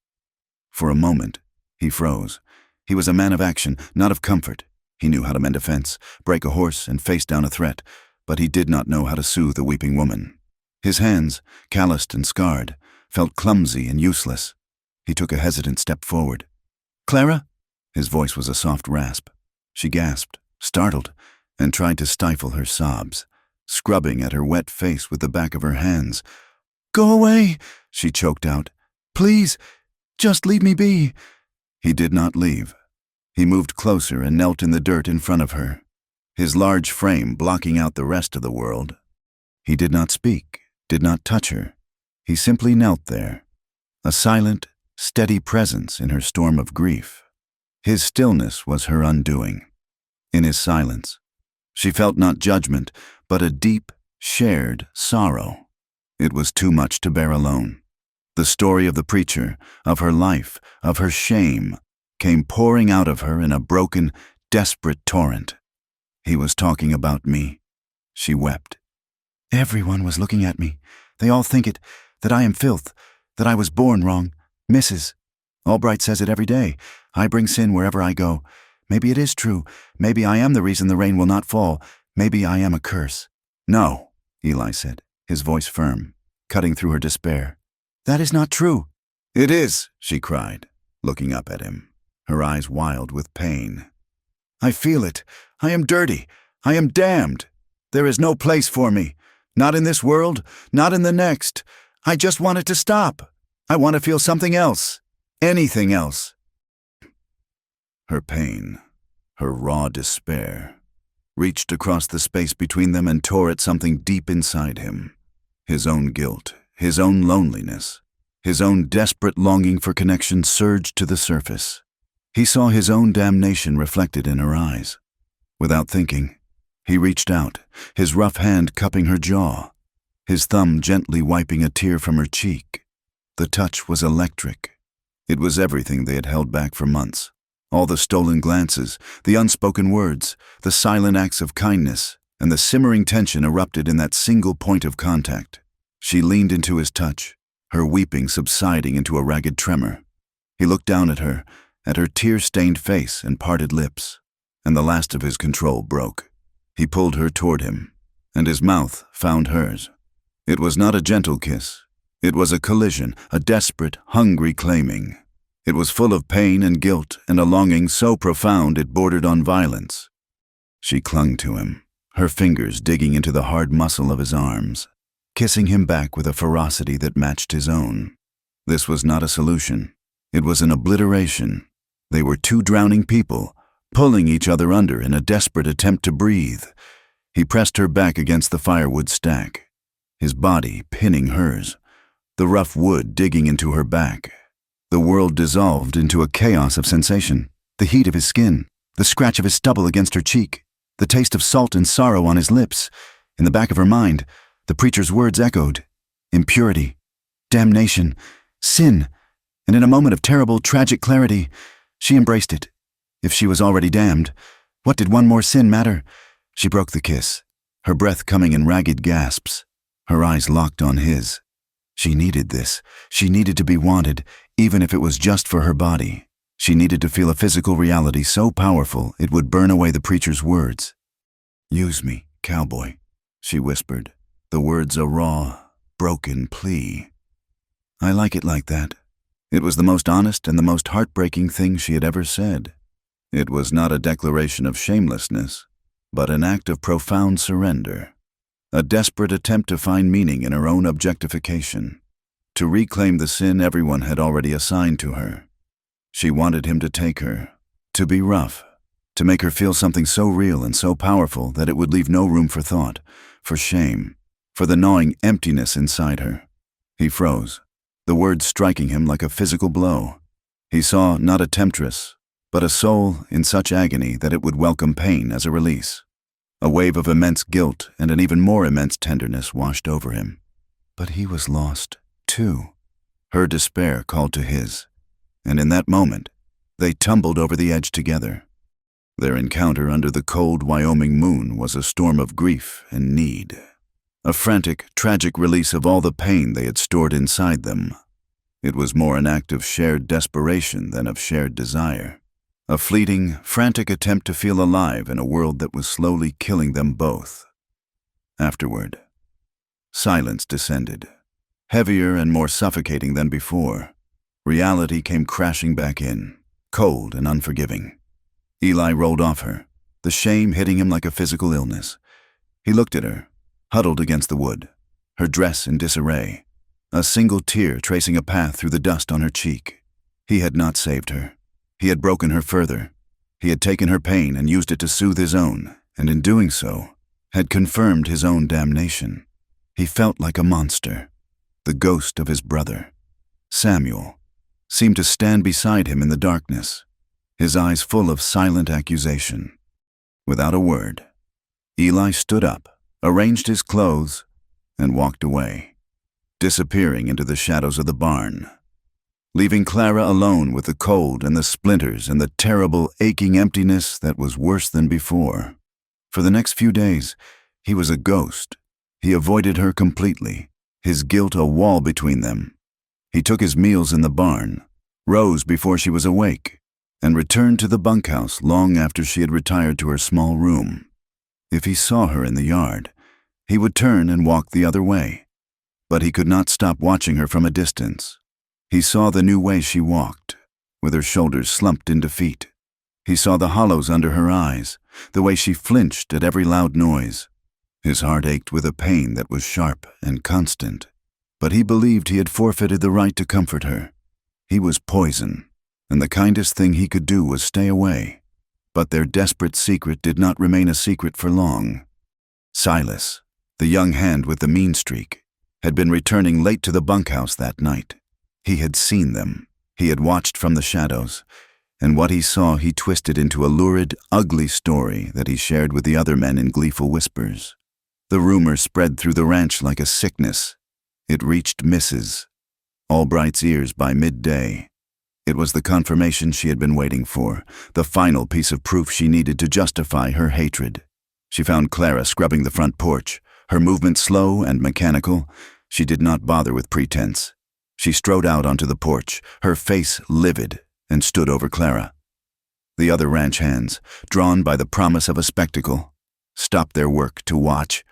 For a moment, He froze. He was a man of action, not of comfort. He knew how to mend a fence, break a horse, and face down a threat, but he did not know how to soothe a weeping woman. His hands, calloused and scarred, felt clumsy and useless. He took a hesitant step forward. "Clara?" His voice was a soft rasp. She gasped, startled, and tried to stifle her sobs, scrubbing at her wet face with the back of her hands. "Go away," she choked out. "Please, just leave me be." He did not leave. He moved closer and knelt in the dirt in front of her, his large frame blocking out the rest of the world. He did not speak, did not touch her. He simply knelt there, a silent, steady presence in her storm of grief. His stillness was her undoing. In his silence, she felt not judgment, but a deep, shared sorrow. It was too much to bear alone. The story of the preacher, of her life, of her shame, came pouring out of her in a broken, desperate torrent. He was talking about me. She wept. "Everyone was looking at me. They all think it, that I am filth, that I was born wrong. Mrs. Albright says it every day. I bring sin wherever I go. Maybe it is true. Maybe I am the reason the rain will not fall. Maybe I am a curse." "No," Eli said, his voice firm, cutting through her despair. "That is not true." "It is," she cried, looking up at him, her eyes wild with pain. "I feel it. I am dirty. I am damned. There is no place for me. Not in this world, not in the next. I just want it to stop. I want to feel something else. Anything else." Her pain, her raw despair, reached across the space between them and tore at something deep inside him. His own guilt, his own loneliness, his own desperate longing for connection surged to the surface. He saw his own damnation reflected in her eyes. Without thinking, he reached out, his rough hand cupping her jaw, his thumb gently wiping a tear from her cheek. The touch was electric. It was everything they had held back for months. All the stolen glances, the unspoken words, the silent acts of kindness, and the simmering tension erupted in that single point of contact. She leaned into his touch, her weeping subsiding into a ragged tremor. He looked down at her tear-stained face and parted lips, and the last of his control broke. He pulled her toward him, and his mouth found hers. It was not a gentle kiss. It was a collision, a desperate, hungry claiming. It was full of pain and guilt and a longing so profound it bordered on violence. She clung to him, her fingers digging into the hard muscle of his arms, kissing him back with a ferocity that matched his own. This was not a solution. It was an obliteration. They were two drowning people, pulling each other under in a desperate attempt to breathe. He pressed her back against the firewood stack, his body pinning hers, the rough wood digging into her back. The world dissolved into a chaos of sensation. The heat of his skin, the scratch of his stubble against her cheek, the taste of salt and sorrow on his lips. In the back of her mind, the preacher's words echoed. Impurity, damnation, sin. And in a moment of terrible, tragic clarity, she embraced it. If she was already damned, what did one more sin matter? She broke the kiss, her breath coming in ragged gasps, her eyes locked on his. She needed this. She needed to be wanted, even if it was just for her body. She needed to feel a physical reality so powerful it would burn away the preacher's words. "Use me, Cowboy," she whispered, the words a raw, broken plea. "I like it like that." It was the most honest and the most heartbreaking thing she had ever said. It was not a declaration of shamelessness, but an act of profound surrender, a desperate attempt to find meaning in her own objectification, to reclaim the sin everyone had already assigned to her. She wanted him to take her, to be rough, to make her feel something so real and so powerful that it would leave no room for thought, for shame, for the gnawing emptiness inside her. He froze, the words striking him like a physical blow. He saw not a temptress, but a soul in such agony that it would welcome pain as a release. A wave of immense guilt and an even more immense tenderness washed over him. But he was lost, too. Her despair called to his, and in that moment, they tumbled over the edge together. Their encounter under the cold Wyoming moon was a storm of grief and need, a frantic, tragic release of all the pain they had stored inside them. It was more an act of shared desperation than of shared desire. A fleeting, frantic attempt to feel alive in a world that was slowly killing them both. Afterward, silence descended, heavier and more suffocating than before. Reality came crashing back in, cold and unforgiving. Eli rolled off her, the shame hitting him like a physical illness. He looked at her, huddled against the wood, her dress in disarray, a single tear tracing a path through the dust on her cheek. He had not saved her. He had broken her further. He had taken her pain and used it to soothe his own, and in doing so, had confirmed his own damnation. He felt like a monster. The ghost of his brother, Samuel, seemed to stand beside him in the darkness, his eyes full of silent accusation. Without a word, Eli stood up, arranged his clothes, and walked away, disappearing into the shadows of the barn, leaving Clara alone with the cold and the splinters and the terrible, aching emptiness that was worse than before. For the next few days, he was a ghost. He avoided her completely, his guilt a wall between them. He took his meals in the barn, rose before she was awake, and returned to the bunkhouse long after she had retired to her small room. If he saw her in the yard, he would turn and walk the other way. But he could not stop watching her from a distance. He saw the new way she walked, with her shoulders slumped in defeat. He saw the hollows under her eyes, the way she flinched at every loud noise. His heart ached with a pain that was sharp and constant, but he believed he had forfeited the right to comfort her. He was poison, and the kindest thing he could do was stay away. But their desperate secret did not remain a secret for long. Silas, the young hand with the mean streak, had been returning late to the bunkhouse that night. He had seen them. He had watched from the shadows, and what he saw he twisted into a lurid, ugly story that he shared with the other men in gleeful whispers. The rumor spread through the ranch like a sickness. It reached Mrs. Albright's ears by midday. It was the confirmation she had been waiting for, the final piece of proof she needed to justify her hatred. She found Clara scrubbing the front porch, her movement slow and mechanical. She did not bother with pretense. She strode out onto the porch, her face livid, and stood over Clara. The other ranch hands, drawn by the promise of a spectacle, stopped their work to watch.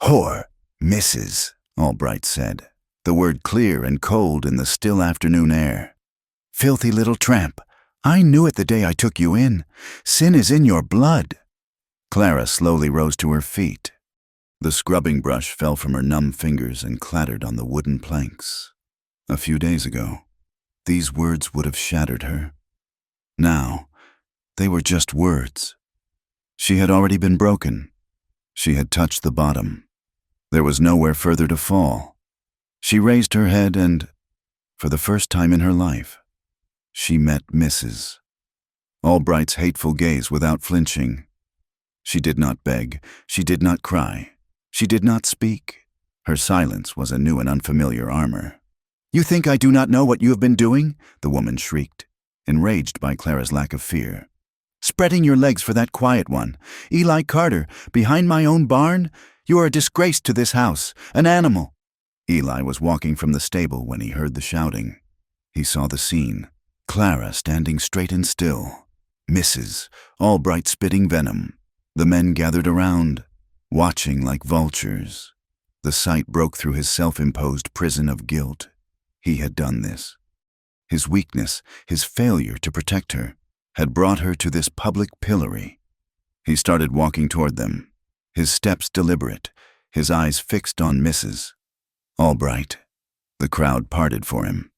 "Whore, Mrs." Albright said, the word clear and cold in the still afternoon air. "Filthy little tramp. I knew it the day I took you in. Sin is in your blood." Clara slowly rose to her feet. The scrubbing brush fell from her numb fingers and clattered on the wooden planks. A few days ago, these words would have shattered her. Now, they were just words. She had already been broken. She had touched the bottom. There was nowhere further to fall. She raised her head and, for the first time in her life, she met Mrs. Albright's hateful gaze without flinching. She did not beg. She did not cry. She did not speak. Her silence was a new and unfamiliar armor. "You think I do not know what you have been doing?" the woman shrieked, enraged by Clara's lack of fear. "Spreading your legs for that quiet one. Eli Carter, behind my own barn? You are a disgrace to this house, an animal." Eli was walking from the stable when he heard the shouting. He saw the scene. Clara standing straight and still. Mrs. Albright spitting venom. The men gathered around, watching like vultures. The sight broke through his self-imposed prison of guilt. He had done this. His weakness, his failure to protect her, had brought her to this public pillory. He started walking toward them, his steps deliberate, his eyes fixed on Mrs. Albright. The crowd parted for him.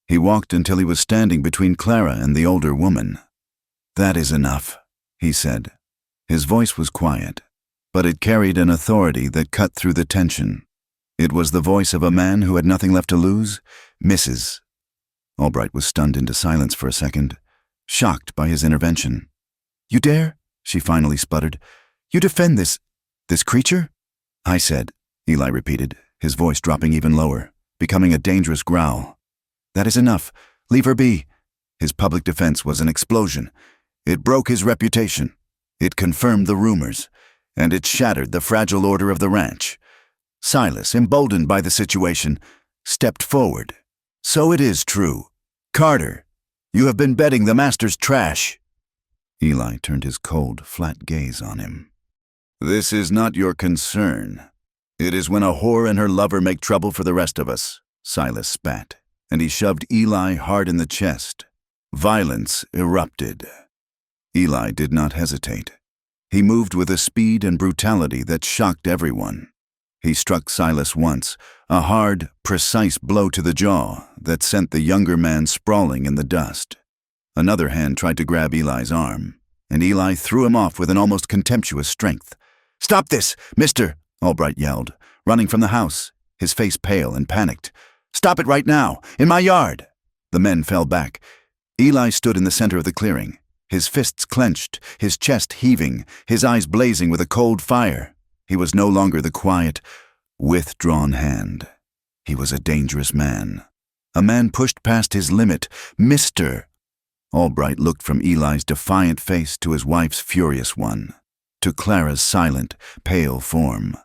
He walked until he was standing between Clara and the older woman. "That is enough," he said. His voice was quiet, but it carried an authority that cut through the tension. It was the voice of a man who had nothing left to lose. "Mrs." Albright was stunned into silence for a second, shocked by his intervention. "You dare?" she finally sputtered. "You defend this creature?" "I said," Eli repeated, his voice dropping even lower, becoming a dangerous growl. "That is enough. Leave her be." His public defense was an explosion. It broke his reputation. It confirmed the rumors, and it shattered the fragile order of the ranch. Silas, emboldened by the situation, stepped forward. So it is true. Carter, you have been bedding the master's trash. Eli turned his cold, flat gaze on him. This is not your concern. It is when a whore and her lover make trouble for the rest of us, Silas spat, and he shoved Eli hard in the chest. Violence erupted. Eli did not hesitate. He moved with a speed and brutality that shocked everyone. He struck Silas once, a hard, precise blow to the jaw that sent the younger man sprawling in the dust. Another hand tried to grab Eli's arm, and Eli threw him off with an almost contemptuous strength. "Stop this, mister!" Albright yelled, running from the house, his face pale and panicked. "Stop it right now, in my yard!" The men fell back. Eli stood in the center of the clearing, his fists clenched, his chest heaving, his eyes blazing with a cold fire. He was no longer the quiet, withdrawn hand. He was a dangerous man. A man pushed past his limit. "Mister!" Albright looked from Eli's defiant face to his wife's furious one, to Clara's silent, pale form.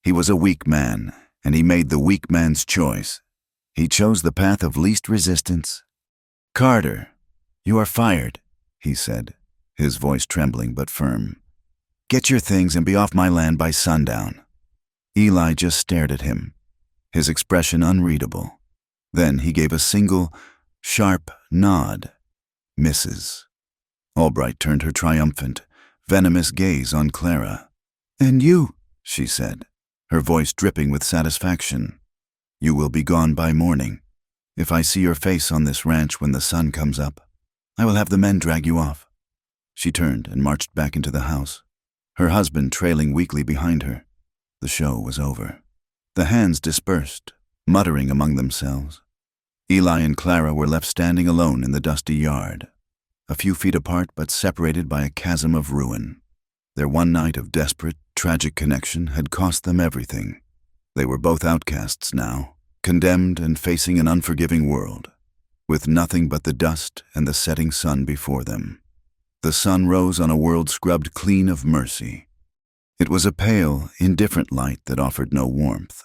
He was a weak man, and he made the weak man's choice. He chose the path of least resistance. "Carter, you are fired," he said, his voice trembling but firm. "Get your things and be off my land by sundown." Eli just stared at him, his expression unreadable. Then he gave a single, sharp nod. "Mrs." Albright turned her triumphant, venomous gaze on Clara. "And you," she said, her voice dripping with satisfaction. "You will be gone by morning. If I see your face on this ranch when the sun comes up, I will have the men drag you off." She turned and marched back into the house, her husband trailing weakly behind her. The show was over. The hands dispersed, muttering among themselves. Eli and Clara were left standing alone in the dusty yard, a few feet apart but separated by a chasm of ruin. Their one night of desperate, tragic connection had cost them everything. They were both outcasts now, condemned and facing an unforgiving world, with nothing but the dust and the setting sun before them. The sun rose on a world scrubbed clean of mercy. It was a pale, indifferent light that offered no warmth,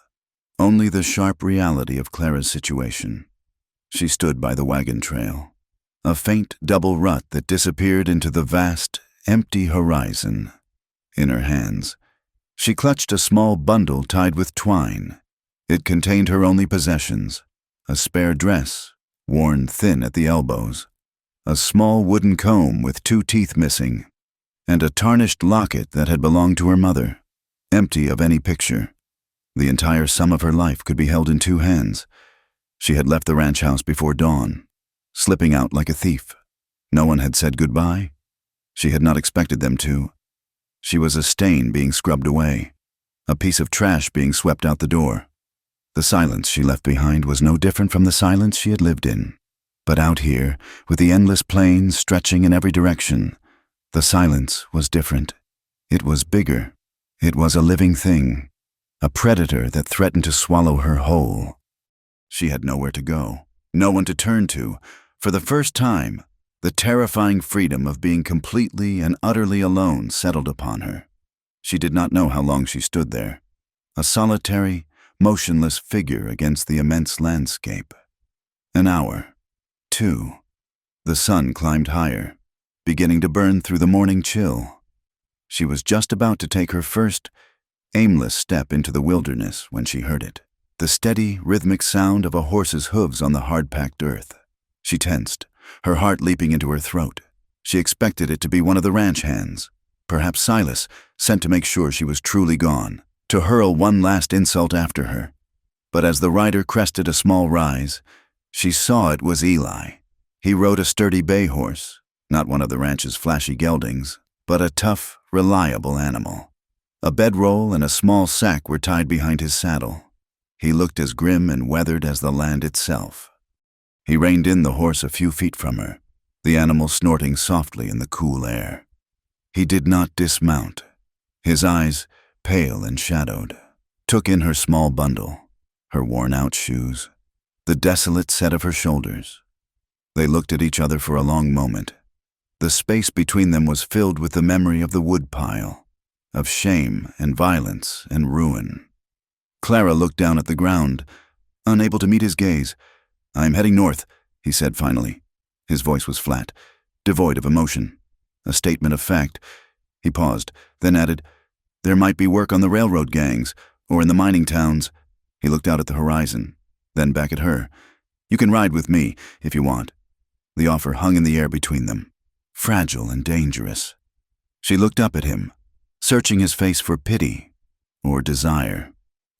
only the sharp reality of Clara's situation. She stood by the wagon trail, a faint double rut that disappeared into the vast, empty horizon. In her hands, she clutched a small bundle tied with twine. It contained her only possessions, a spare dress, worn thin at the elbows, a small wooden comb with 2 teeth missing, and a tarnished locket that had belonged to her mother, empty of any picture. The entire sum of her life could be held in 2 hands. She had left the ranch house before dawn, slipping out like a thief. No one had said goodbye. She had not expected them to. She was a stain being scrubbed away, a piece of trash being swept out the door. The silence she left behind was no different from the silence she had lived in. But out here, with the endless plains stretching in every direction, the silence was different. It was bigger. It was a living thing, a predator that threatened to swallow her whole. She had nowhere to go, no one to turn to. For the first time, the terrifying freedom of being completely and utterly alone settled upon her. She did not know how long she stood there, a solitary, motionless figure against the immense landscape. An hour. 2. The sun climbed higher, beginning to burn through the morning chill. She was just about to take her first, aimless step into the wilderness when she heard it, the steady, rhythmic sound of a horse's hooves on the hard-packed earth. She tensed, her heart leaping into her throat. She expected it to be one of the ranch hands, perhaps Silas, sent to make sure she was truly gone, to hurl one last insult after her. But as the rider crested a small rise, she saw it was Eli. He rode a sturdy bay horse, not one of the ranch's flashy geldings, but a tough, reliable animal. A bedroll and a small sack were tied behind his saddle. He looked as grim and weathered as the land itself. He reined in the horse a few feet from her, the animal snorting softly in the cool air. He did not dismount. His eyes, pale and shadowed, took in her small bundle, her worn-out shoes, the desolate set of her shoulders. They looked at each other for a long moment. The space between them was filled with the memory of the woodpile, of shame and violence and ruin. Clara looked down at the ground, unable to meet his gaze. "I'm heading north," he said finally. His voice was flat, devoid of emotion. A statement of fact. He paused, then added, "There might be work on the railroad gangs, or in the mining towns." He looked out at the horizon, then back at her. "You can ride with me, if you want." The offer hung in the air between them, fragile and dangerous. She looked up at him, searching his face for pity, or desire,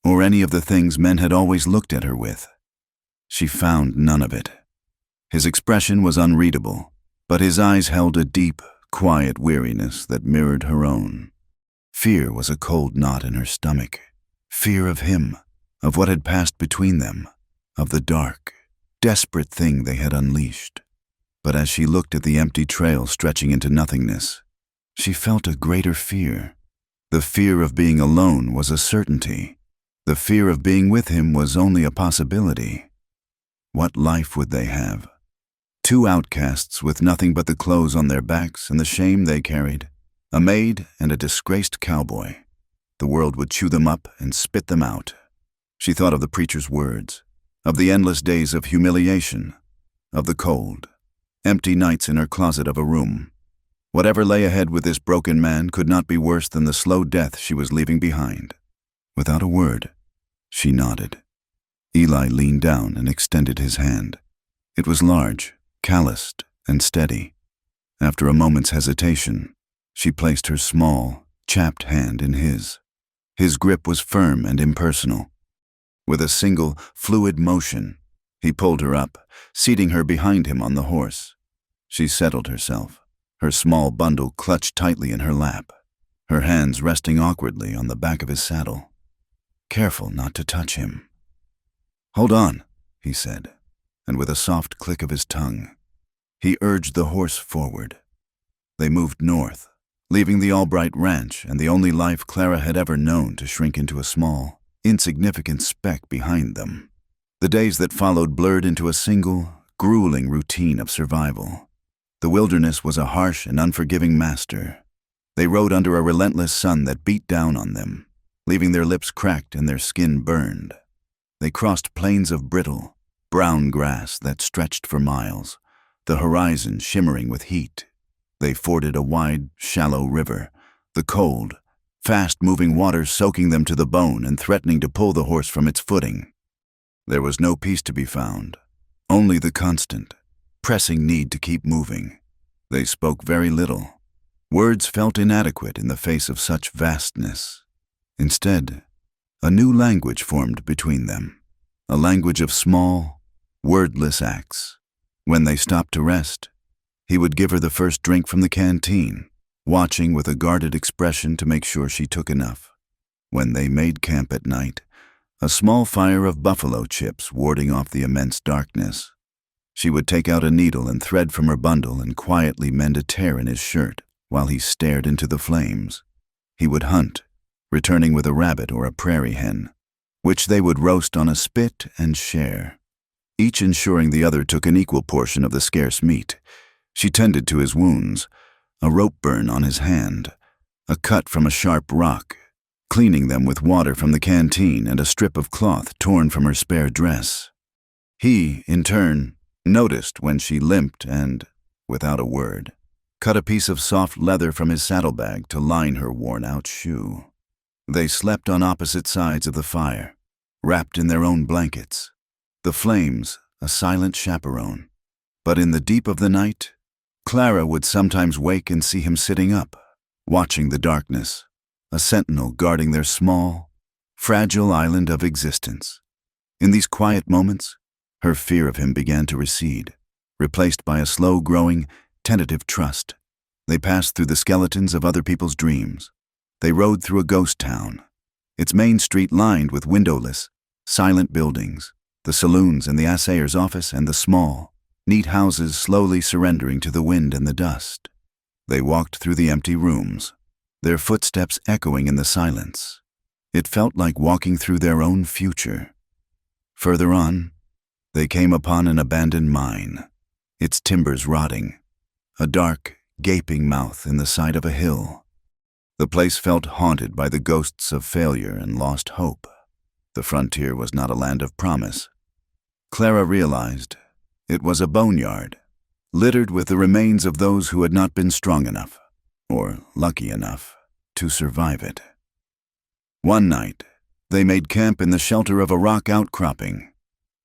or any of the things men had always looked at her with. She found none of it. His expression was unreadable, but his eyes held a deep, quiet weariness that mirrored her own. Fear was a cold knot in her stomach. Fear of him, of what had passed between them, of the dark, desperate thing they had unleashed. But as she looked at the empty trail stretching into nothingness, she felt a greater fear. The fear of being alone was a certainty. The fear of being with him was only a possibility. What life would they have? Two outcasts with nothing but the clothes on their backs and the shame they carried. A maid and a disgraced cowboy. The world would chew them up and spit them out. She thought of the preacher's words, of the endless days of humiliation, of the cold, empty nights in her closet of a room. Whatever lay ahead with this broken man could not be worse than the slow death she was leaving behind. Without a word, she nodded. Eli leaned down and extended his hand. It was large, calloused, and steady. After a moment's hesitation, she placed her small, chapped hand in his. His grip was firm and impersonal. With a single, fluid motion, he pulled her up, seating her behind him on the horse. She settled herself, her small bundle clutched tightly in her lap, her hands resting awkwardly on the back of his saddle, careful not to touch him. "Hold on," he said, and with a soft click of his tongue, he urged the horse forward. They moved north, leaving the Albright ranch and the only life Clara had ever known to shrink into a small, insignificant speck behind them. The days that followed blurred into a single, grueling routine of survival. The wilderness was a harsh and unforgiving master. They rode under a relentless sun that beat down on them, leaving their lips cracked and their skin burned. They crossed plains of brittle, brown grass that stretched for miles, the horizon shimmering with heat. They forded a wide, shallow river, the cold, fast-moving water soaking them to the bone and threatening to pull the horse from its footing. There was no peace to be found, only the constant, pressing need to keep moving. They spoke very little. Words felt inadequate in the face of such vastness. Instead, a new language formed between them, a language of small, wordless acts. When they stopped to rest, he would give her the first drink from the canteen, watching with a guarded expression to make sure she took enough. When they made camp at night, a small fire of buffalo chips warding off the immense darkness. She would take out a needle and thread from her bundle and quietly mend a tear in his shirt while he stared into the flames. He would hunt, returning with a rabbit or a prairie hen, which they would roast on a spit and share, each ensuring the other took an equal portion of the scarce meat. She tended to his wounds, a rope burn on his hand, a cut from a sharp rock, cleaning them with water from the canteen and a strip of cloth torn from her spare dress. He, in turn, noticed when she limped and, without a word, cut a piece of soft leather from his saddlebag to line her worn-out shoe. They slept on opposite sides of the fire, wrapped in their own blankets, the flames a silent chaperone. But in the deep of the night, Clara would sometimes wake and see him sitting up, watching the darkness, a sentinel guarding their small, fragile island of existence. In these quiet moments, her fear of him began to recede, replaced by a slow-growing, tentative trust. They passed through the skeletons of other people's dreams. They rode through a ghost town, its main street lined with windowless, silent buildings, the saloons and the assayer's office and the small, neat houses slowly surrendering to the wind and the dust. They walked through the empty rooms, their footsteps echoing in the silence. It felt like walking through their own future. Further on, they came upon an abandoned mine, its timbers rotting, a dark, gaping mouth in the side of a hill. The place felt haunted by the ghosts of failure and lost hope. The frontier was not a land of promise. Clara realized it was a boneyard, littered with the remains of those who had not been strong enough, or lucky enough, to survive it. One night, they made camp in the shelter of a rock outcropping.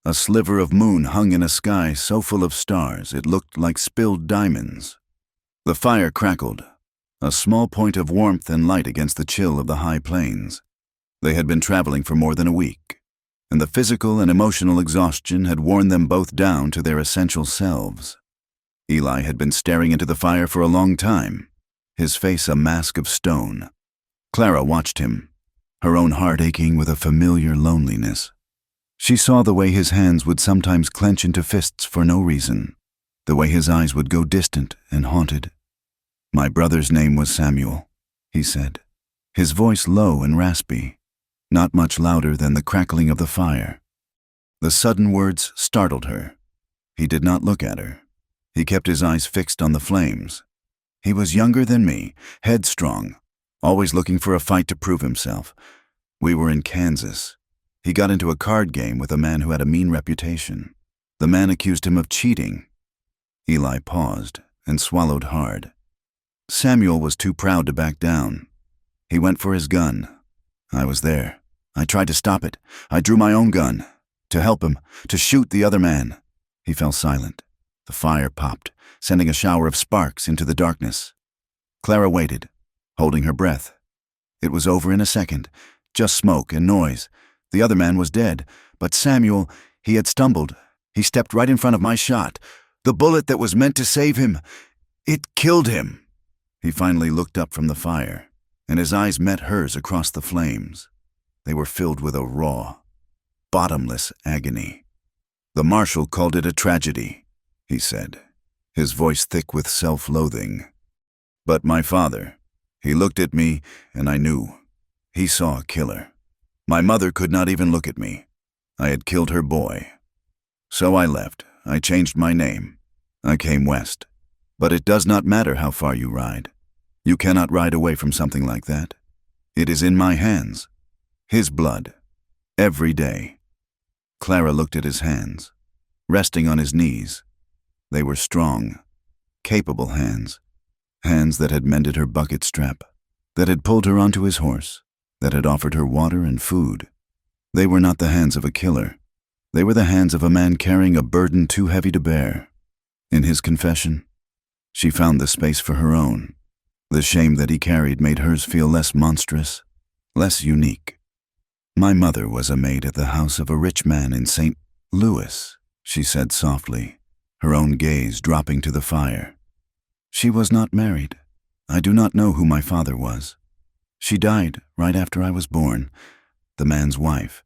A sliver of moon hung in a sky so full of stars it looked like spilled diamonds. The fire crackled, a small point of warmth and light against the chill of the high plains. They had been traveling for more than a week, and the physical and emotional exhaustion had worn them both down to their essential selves. Eli had been staring into the fire for a long time, his face a mask of stone. Clara watched him, her own heart aching with a familiar loneliness. She saw the way his hands would sometimes clench into fists for no reason, the way his eyes would go distant and haunted. "My brother's name was Samuel," he said, his voice low and raspy, not much louder than the crackling of the fire. The sudden words startled her. He did not look at her. He kept his eyes fixed on the flames. He was younger than me, headstrong, always looking for a fight to prove himself. We were in Kansas. He got into a card game with a man who had a mean reputation. The man accused him of cheating. Eli paused and swallowed hard. Samuel was too proud to back down. He went for his gun. I was there. I tried to stop it. I drew my own gun. To help him, to shoot the other man. He fell silent. The fire popped, sending a shower of sparks into the darkness. Clara waited, holding her breath. It was over in a second, just smoke and noise. The other man was dead, but Samuel, he had stumbled. He stepped right in front of my shot. The bullet that was meant to save him, it killed him. He finally looked up from the fire, and his eyes met hers across the flames. They were filled with a raw, bottomless agony. "The marshal called it a tragedy," he said, his voice thick with self-loathing. "But my father, he looked at me, and I knew. He saw a killer. My mother could not even look at me. I had killed her boy. So I left. I changed my name. I came west. But it does not matter how far you ride. You cannot ride away from something like that. It is in my hands. His blood. Every day." Clara looked at his hands, resting on his knees. They were strong, capable hands. Hands that had mended her bucket strap, that had pulled her onto his horse, that had offered her water and food. They were not the hands of a killer. They were the hands of a man carrying a burden too heavy to bear. In his confession, she found the space for her own. The shame that he carried made hers feel less monstrous, less unique. "My mother was a maid at the house of a rich man in St. Louis," she said softly, her own gaze dropping to the fire. "She was not married. I do not know who my father was. She died right after I was born, the man's wife.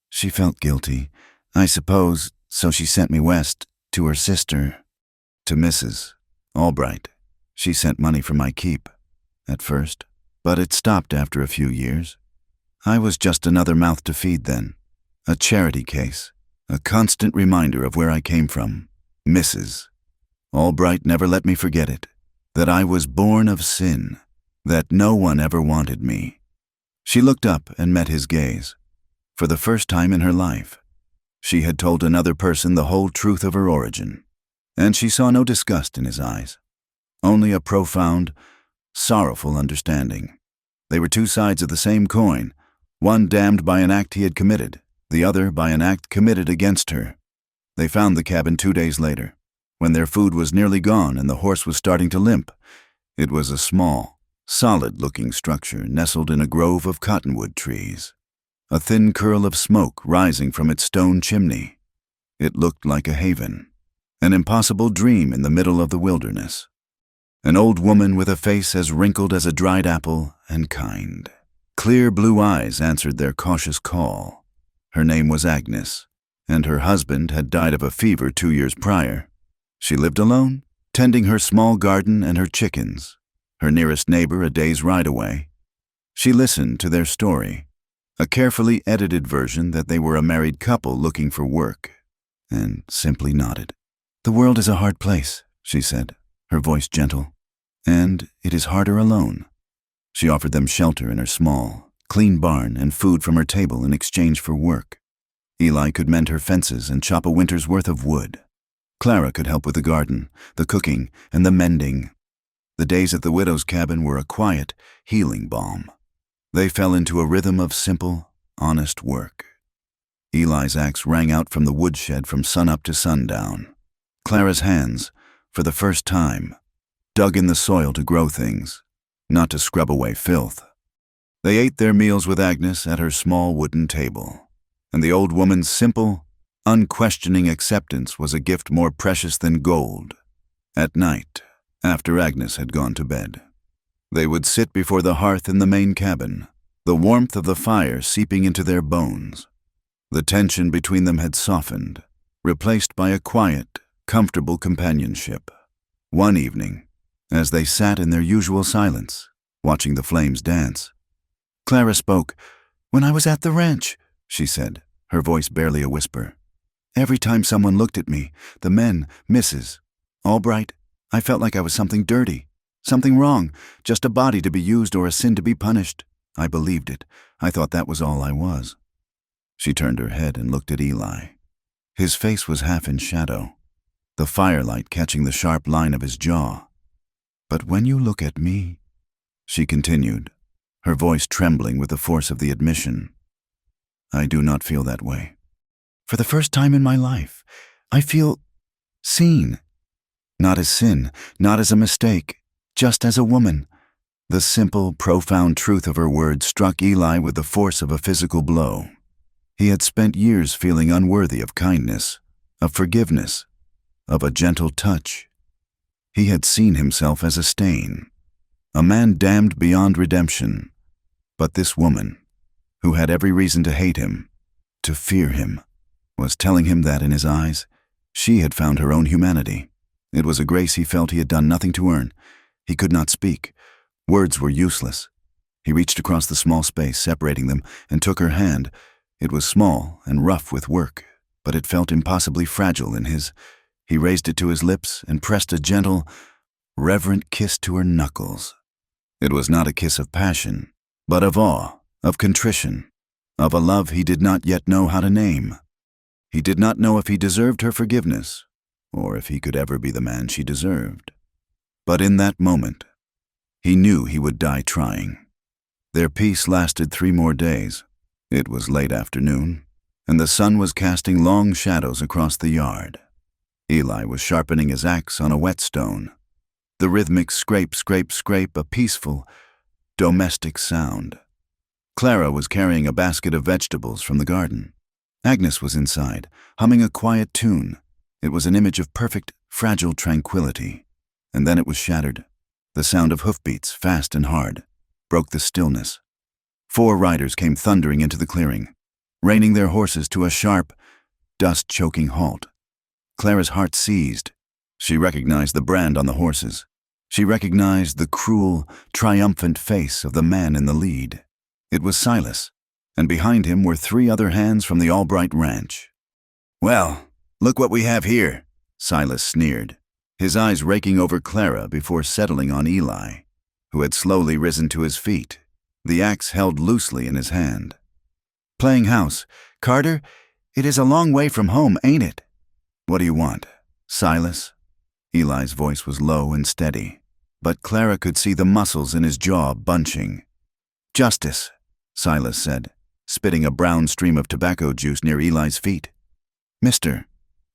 She felt guilty, I suppose, so she sent me west to her sister, to Mrs. Albright. She sent money for my keep, at first, but it stopped after a few years. I was just another mouth to feed then, a charity case, a constant reminder of where I came from. Mrs. Albright never let me forget it, that I was born of sin, that no one ever wanted me." She looked up and met his gaze. For the first time in her life, she had told another person the whole truth of her origin, and she saw no disgust in his eyes, only a profound, sorrowful understanding. They were two sides of the same coin, one damned by an act he had committed, the other by an act committed against her. They found the cabin 2 days later, when their food was nearly gone and the horse was starting to limp. It was a small, solid-looking structure nestled in a grove of cottonwood trees, a thin curl of smoke rising from its stone chimney. It looked like a haven, an impossible dream in the middle of the wilderness. An old woman with a face as wrinkled as a dried apple and kind. Clear blue eyes answered their cautious call. Her name was Agnes, and her husband had died of a fever 2 years prior. She lived alone, tending her small garden and her chickens, her nearest neighbor a day's ride away. She listened to their story, a carefully edited version that they were a married couple looking for work, and simply nodded. "The world is a hard place," she said, her voice gentle, "and it is harder alone." She offered them shelter in her small, clean barn and food from her table in exchange for work. Eli could mend her fences and chop a winter's worth of wood. Clara could help with the garden, the cooking, and the mending. The days at the widow's cabin were a quiet, healing balm. They fell into a rhythm of simple, honest work. Eli's axe rang out from the woodshed from sunup to sundown. Clara's hands, for the first time, dug in the soil to grow things, not to scrub away filth. They ate their meals with Agnes at her small wooden table, and the old woman's simple, unquestioning acceptance was a gift more precious than gold. At night, after Agnes had gone to bed, they would sit before the hearth in the main cabin, the warmth of the fire seeping into their bones. The tension between them had softened, replaced by a quiet, comfortable companionship. One evening, as they sat in their usual silence, watching the flames dance, Clara spoke. "When I was at the ranch," she said, her voice barely a whisper, "every time someone looked at me, the men, Mrs. Albright, I felt like I was something dirty, something wrong, just a body to be used or a sin to be punished. I believed it. I thought that was all I was." She turned her head and looked at Eli. His face was half in shadow, the firelight catching the sharp line of his jaw. "But when you look at me," she continued, her voice trembling with the force of the admission, "I do not feel that way. For the first time in my life, I feel seen. Not as sin, not as a mistake, just as a woman." The simple, profound truth of her words struck Eli with the force of a physical blow. He had spent years feeling unworthy of kindness, of forgiveness, of a gentle touch. He had seen himself as a stain, a man damned beyond redemption. But this woman, who had every reason to hate him, to fear him, was telling him that in his eyes, she had found her own humanity. It was a grace he felt he had done nothing to earn. He could not speak. Words were useless. He reached across the small space separating them and took her hand. It was small and rough with work, but it felt impossibly fragile in his. He raised it to his lips and pressed a gentle, reverent kiss to her knuckles. It was not a kiss of passion, but of awe, of contrition, of a love he did not yet know how to name. He did not know if he deserved her forgiveness, or if he could ever be the man she deserved. But in that moment, he knew he would die trying. Their peace lasted 3 more days. It was late afternoon, and the sun was casting long shadows across the yard. Eli was sharpening his axe on a whetstone. The rhythmic scrape, scrape, scrape, a peaceful, domestic sound. Clara was carrying a basket of vegetables from the garden. Agnes was inside, humming a quiet tune. It was an image of perfect, fragile tranquility. And then it was shattered. The sound of hoofbeats, fast and hard, broke the stillness. 4 riders came thundering into the clearing, reining their horses to a sharp, dust-choking halt. Clara's heart seized. She recognized the brand on the horses. She recognized the cruel, triumphant face of the man in the lead. It was Silas, and behind him were 3 other hands from the Albright ranch. "Well, look what we have here," Silas sneered, his eyes raking over Clara before settling on Eli, who had slowly risen to his feet, the axe held loosely in his hand. "Playing house. Carter, it is a long way from home, ain't it?" "What do you want, Silas?" Eli's voice was low and steady, but Clara could see the muscles in his jaw bunching. "Justice," Silas said, spitting a brown stream of tobacco juice near Eli's feet. "Mister,"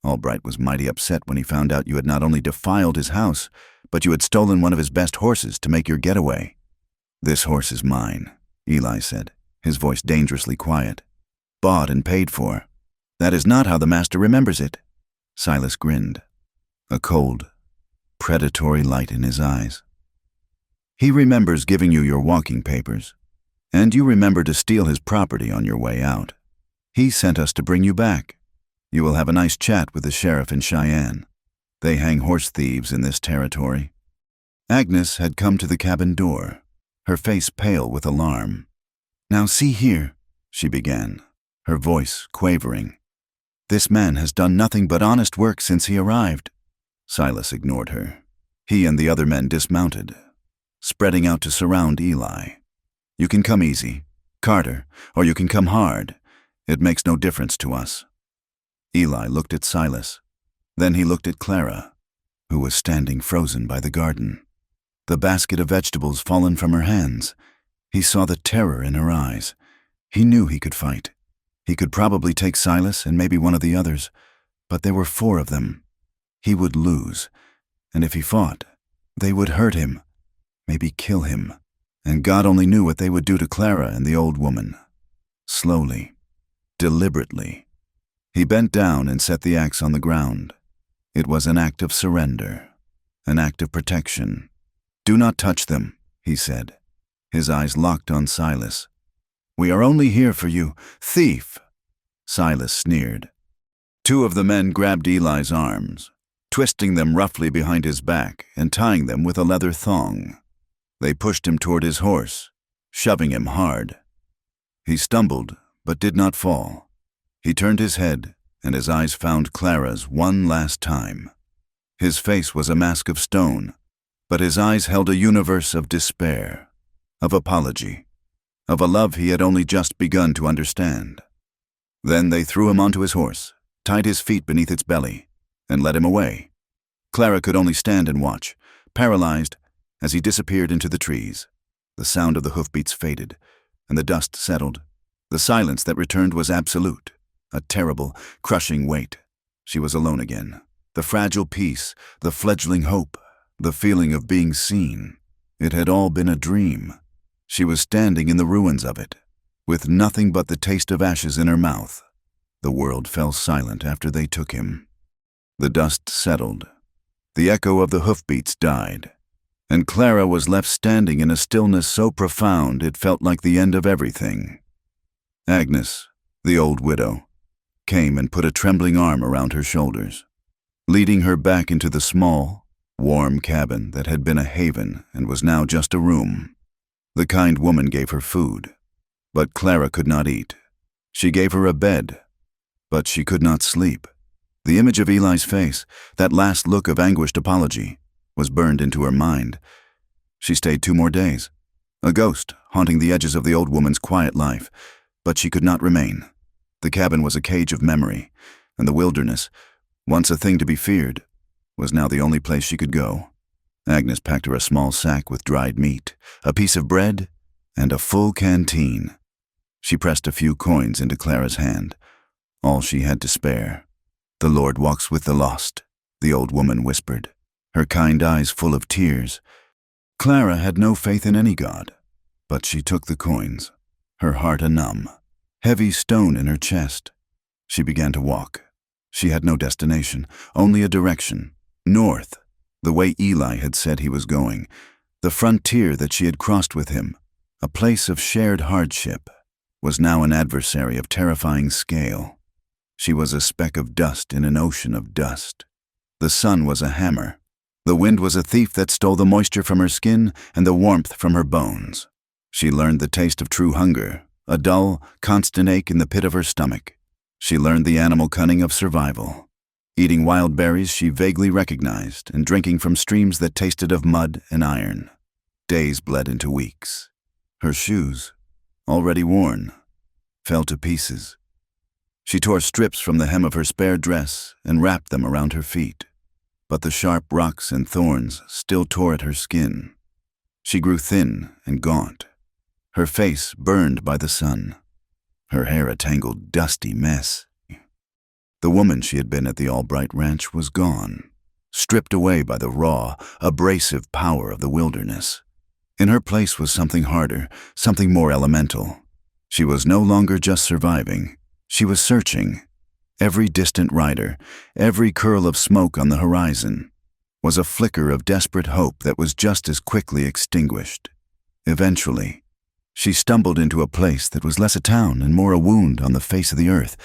Albright was mighty upset when he found out you had not only defiled his house, but you had stolen one of his best horses to make your getaway. "This horse is mine," Eli said, his voice dangerously quiet. "Bought and paid for. That is not how the master remembers it." Silas grinned, a cold, predatory light in his eyes. "He remembers giving you your walking papers, and you remember to steal his property on your way out. He sent us to bring you back. You will have a nice chat with the sheriff in Cheyenne. They hang horse thieves in this territory." Agnes had come to the cabin door, her face pale with alarm. "Now see here," she began, her voice quavering. "This man has done nothing but honest work since he arrived." Silas ignored her. He and the other men dismounted, spreading out to surround Eli. "You can come easy, Carter, or you can come hard. It makes no difference to us." Eli looked at Silas. Then he looked at Clara, who was standing frozen by the garden, the basket of vegetables fallen from her hands. He saw the terror in her eyes. He knew he could fight. He could probably take Silas and maybe one of the others, but there were 4 of them. He would lose, and if he fought, they would hurt him, maybe kill him, and God only knew what they would do to Clara and the old woman. Slowly, deliberately, he bent down and set the axe on the ground. It was an act of surrender, an act of protection. "Do not touch them," he said. His eyes locked on Silas. "We are only here for you, thief!" Silas sneered. 2 of the men grabbed Eli's arms, twisting them roughly behind his back and tying them with a leather thong. They pushed him toward his horse, shoving him hard. He stumbled, but did not fall. He turned his head, and his eyes found Clara's one last time. His face was a mask of stone, but his eyes held a universe of despair, of apology, of a love he had only just begun to understand. Then they threw him onto his horse, tied his feet beneath its belly, and led him away. Clara could only stand and watch, paralyzed, as he disappeared into the trees. The sound of the hoofbeats faded, and the dust settled. The silence that returned was absolute, a terrible, crushing weight. She was alone again. The fragile peace, the fledgling hope, the feeling of being seen. It had all been a dream. She was standing in the ruins of it, with nothing but the taste of ashes in her mouth. The world fell silent after they took him. The dust settled. The echo of the hoofbeats died, and Clara was left standing in a stillness so profound it felt like the end of everything. Agnes, the old widow, came and put a trembling arm around her shoulders, leading her back into the small, warm cabin that had been a haven and was now just a room. The kind woman gave her food, but Clara could not eat. She gave her a bed, but she could not sleep. The image of Eli's face, that last look of anguished apology, was burned into her mind. She stayed 2 more days, a ghost haunting the edges of the old woman's quiet life, but she could not remain. The cabin was a cage of memory, and the wilderness, once a thing to be feared, was now the only place she could go. Agnes packed her a small sack with dried meat, a piece of bread, and a full canteen. She pressed a few coins into Clara's hand, all she had to spare. "The Lord walks with the lost," the old woman whispered, her kind eyes full of tears. Clara had no faith in any god, but she took the coins, her heart a numb, heavy stone in her chest. She began to walk. She had no destination, only a direction, north, the way Eli had said he was going, the frontier that she had crossed with him, a place of shared hardship, was now an adversary of terrifying scale. She was a speck of dust in an ocean of dust. The sun was a hammer. The wind was a thief that stole the moisture from her skin and the warmth from her bones. She learned the taste of true hunger, a dull, constant ache in the pit of her stomach. She learned the animal cunning of survival, eating wild berries she vaguely recognized and drinking from streams that tasted of mud and iron. Days bled into weeks. Her shoes, already worn, fell to pieces. She tore strips from the hem of her spare dress and wrapped them around her feet, but the sharp rocks and thorns still tore at her skin. She grew thin and gaunt, her face burned by the sun, her hair a tangled, dusty mess. The woman she had been at the Albright Ranch was gone, stripped away by the raw, abrasive power of the wilderness. In her place was something harder, something more elemental. She was no longer just surviving. She was searching. Every distant rider, every curl of smoke on the horizon, was a flicker of desperate hope that was just as quickly extinguished. Eventually, she stumbled into a place that was less a town and more a wound on the face of the earth.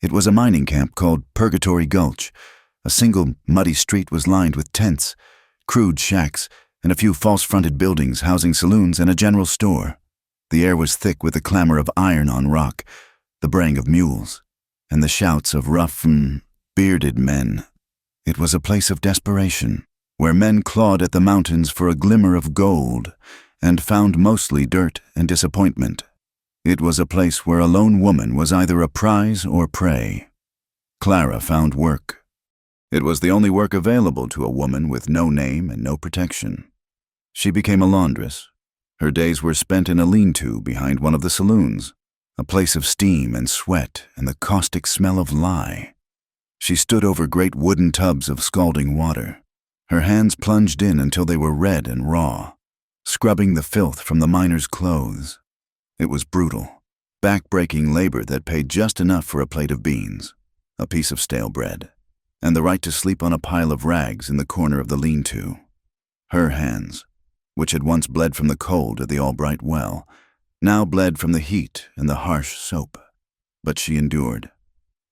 It was a mining camp called Purgatory Gulch. A single muddy street was lined with tents, crude shacks, and a few false-fronted buildings housing saloons and a general store. The air was thick with the clamor of iron on rock, the braying of mules, and the shouts of rough, bearded men. It was a place of desperation, where men clawed at the mountains for a glimmer of gold and found mostly dirt and disappointment. It was a place where a lone woman was either a prize or prey. Clara found work. It was the only work available to a woman with no name and no protection. She became a laundress. Her days were spent in a lean-to behind one of the saloons, a place of steam and sweat and the caustic smell of lye. She stood over great wooden tubs of scalding water. Her hands plunged in until they were red and raw, scrubbing the filth from the miners' clothes. It was brutal, back-breaking labor that paid just enough for a plate of beans, a piece of stale bread, and the right to sleep on a pile of rags in the corner of the lean-to. Her hands, which had once bled from the cold at the Albright well, now bled from the heat and the harsh soap. But she endured.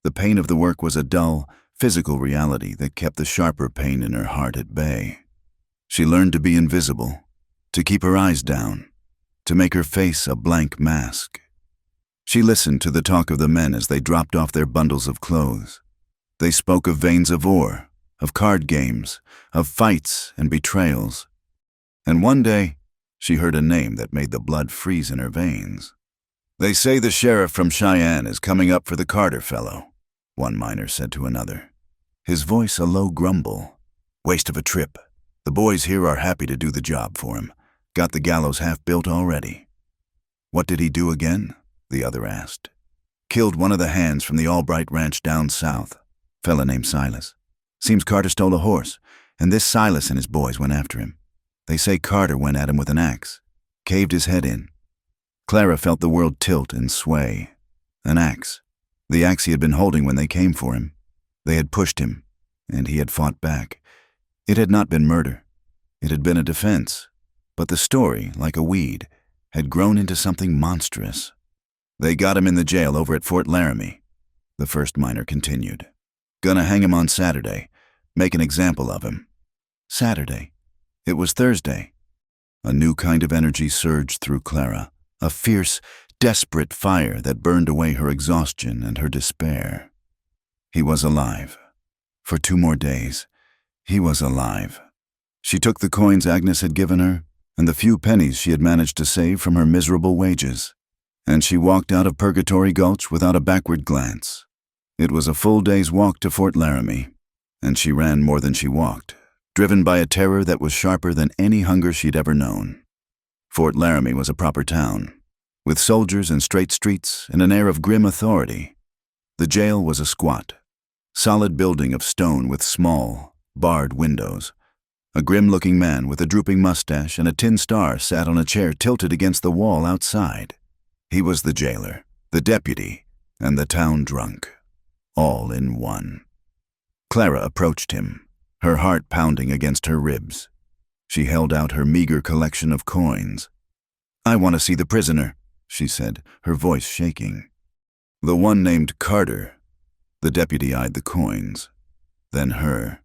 The pain of the work was a dull, physical reality that kept the sharper pain in her heart at bay. She learned to be invisible, to keep her eyes down, to make her face a blank mask. She listened to the talk of the men as they dropped off their bundles of clothes. They spoke of veins of ore, of card games, of fights and betrayals. And one day, she heard a name that made the blood freeze in her veins. "They say the sheriff from Cheyenne is coming up for the Carter fellow," one miner said to another, his voice a low grumble. "Waste of a trip. The boys here are happy to do the job for him. Got the gallows half built already." "What did he do again?" the other asked. "Killed one of the hands from the Albright ranch down south. Fella named Silas. Seems Carter stole a horse, and this Silas and his boys went after him. They say Carter went at him with an axe, caved his head in." Clara felt the world tilt and sway. An axe. The axe he had been holding when they came for him. They had pushed him, and he had fought back. It had not been murder. It had been a defense. But the story, like a weed, had grown into something monstrous. "They got him in the jail over at Fort Laramie," the first miner continued. "Gonna hang him on Saturday. Make an example of him." Saturday. It was Thursday. A new kind of energy surged through Clara, a fierce, desperate fire that burned away her exhaustion and her despair. He was alive. For 2 more days, he was alive. She took the coins Agnes had given her and the few pennies she had managed to save from her miserable wages, and she walked out of Purgatory Gulch without a backward glance. It was a full day's walk to Fort Laramie, and she ran more than she walked, driven by a terror that was sharper than any hunger she'd ever known. Fort Laramie was a proper town, with soldiers and straight streets and an air of grim authority. The jail was a squat, solid building of stone with small, barred windows. A grim-looking man with a drooping mustache and a tin star sat on a chair tilted against the wall outside. He was the jailer, the deputy, and the town drunk, all in one. Clara approached him, her heart pounding against her ribs. She held out her meager collection of coins. "I want to see the prisoner," she said, her voice shaking. "The one named Carter." The deputy eyed the coins, then her,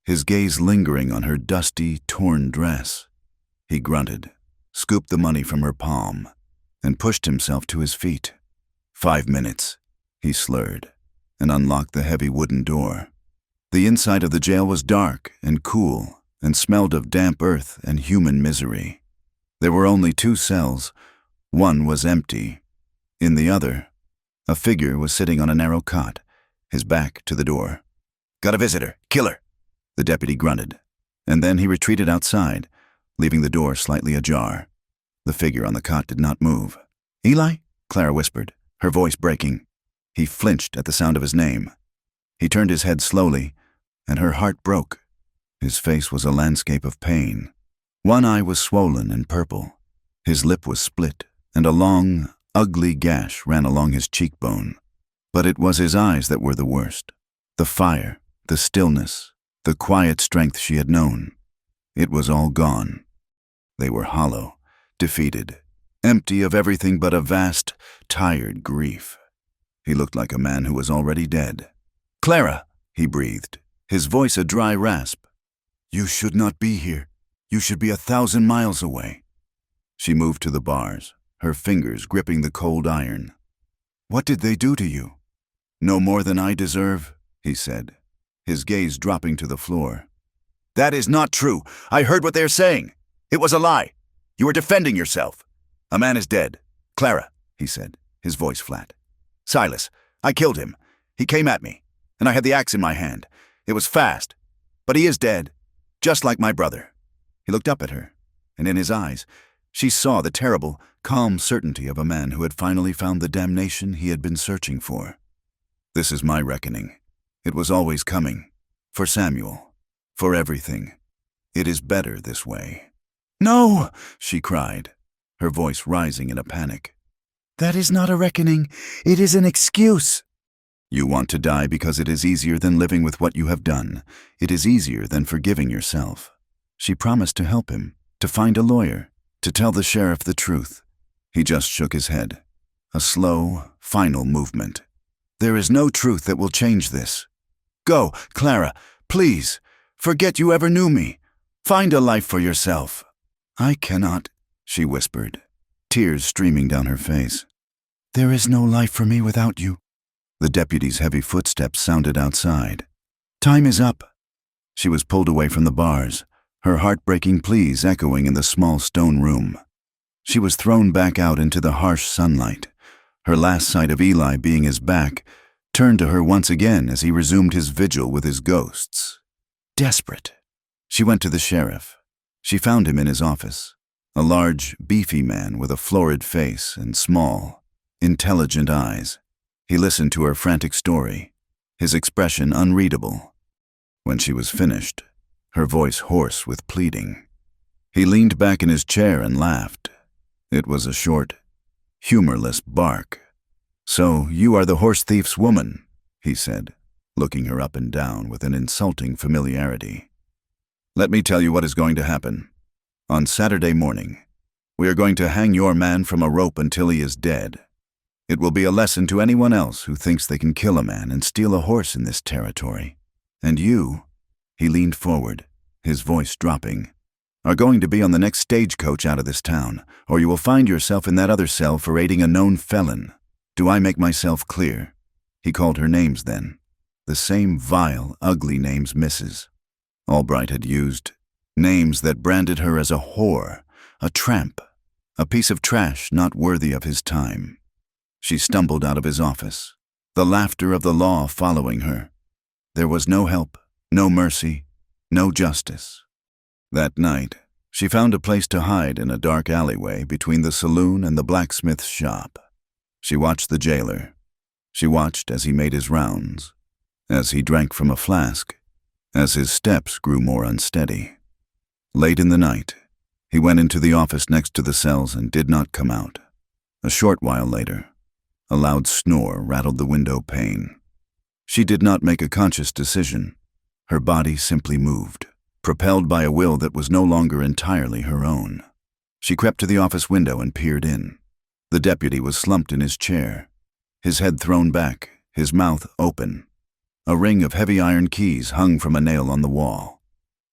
his gaze lingering on her dusty, torn dress. He grunted, scooped the money from her palm, and pushed himself to his feet. 5 minutes, he slurred, and unlocked the heavy wooden door. The inside of the jail was dark and cool and smelled of damp earth and human misery. There were only 2 cells. One was empty. In the other, a figure was sitting on a narrow cot, his back to the door. "Got a visitor. Killer," the deputy grunted, and then he retreated outside, leaving the door slightly ajar. The figure on the cot did not move. "Eli?" Clara whispered, her voice breaking. He flinched at the sound of his name. He turned his head slowly, and her heart broke. His face was a landscape of pain. One eye was swollen and purple. His lip was split, and a long, ugly gash ran along his cheekbone. But it was his eyes that were the worst. The fire, the stillness, the quiet strength she had known. It was all gone. They were hollow, defeated, empty of everything but a vast, tired grief. He looked like a man who was already dead. "Clara," he breathed, his voice a dry rasp. "You should not be here. You should be 1,000 miles away." She moved to the bars, her fingers gripping the cold iron. "What did they do to you?" "No more than I deserve," he said, his gaze dropping to the floor. "That is not true. I heard what they are saying. It was a lie. You were defending yourself. A man is dead. Clara," he said, his voice flat. "Silas, I killed him. He came at me, and I had the axe in my hand. It was fast, but he is dead, just like my brother." He looked up at her, and in his eyes, she saw the terrible, calm certainty of a man who had finally found the damnation he had been searching for. "This is my reckoning. It was always coming. For Samuel. For everything. It is better this way." "No!" she cried, her voice rising in a panic. "That is not a reckoning. It is an excuse." "You want to die because it is easier than living with what you have done. It is easier than forgiving yourself." She promised to help him, to find a lawyer, to tell the sheriff the truth. He just shook his head. A slow, final movement. "There is no truth that will change this. Go, Clara, please. Forget you ever knew me. Find a life for yourself." "I cannot," she whispered, tears streaming down her face. "There is no life for me without you." The deputy's heavy footsteps sounded outside. "Time is up." She was pulled away from the bars, her heartbreaking pleas echoing in the small stone room. She was thrown back out into the harsh sunlight, her last sight of Eli being his back, turned to her once again as he resumed his vigil with his ghosts. Desperate. She went to the sheriff. She found him in his office, a large, beefy man with a florid face and small, intelligent eyes. He listened to her frantic story, his expression unreadable. When she was finished, her voice hoarse with pleading, he leaned back in his chair and laughed. It was a short, humorless bark. "So you are the horse thief's woman," he said, looking her up and down with an insulting familiarity. "Let me tell you what is going to happen. On Saturday morning, we are going to hang your man from a rope until he is dead. It will be a lesson to anyone else who thinks they can kill a man and steal a horse in this territory. And you," he leaned forward, his voice dropping, "are going to be on the next stagecoach out of this town, or you will find yourself in that other cell for aiding a known felon. Do I make myself clear?" He called her names then, the same vile, ugly names Mrs. Albright had used, names that branded her as a whore, a tramp, a piece of trash not worthy of his time. She stumbled out of his office, the laughter of the law following her. There was no help, no mercy, no justice. That night, she found a place to hide in a dark alleyway between the saloon and the blacksmith's shop. She watched the jailer. She watched as he made his rounds, as he drank from a flask, as his steps grew more unsteady. Late in the night, he went into the office next to the cells and did not come out. A short while later, a loud snore rattled the window pane. She did not make a conscious decision. Her body simply moved, propelled by a will that was no longer entirely her own. She crept to the office window and peered in. The deputy was slumped in his chair, his head thrown back, his mouth open. A ring of heavy iron keys hung from a nail on the wall.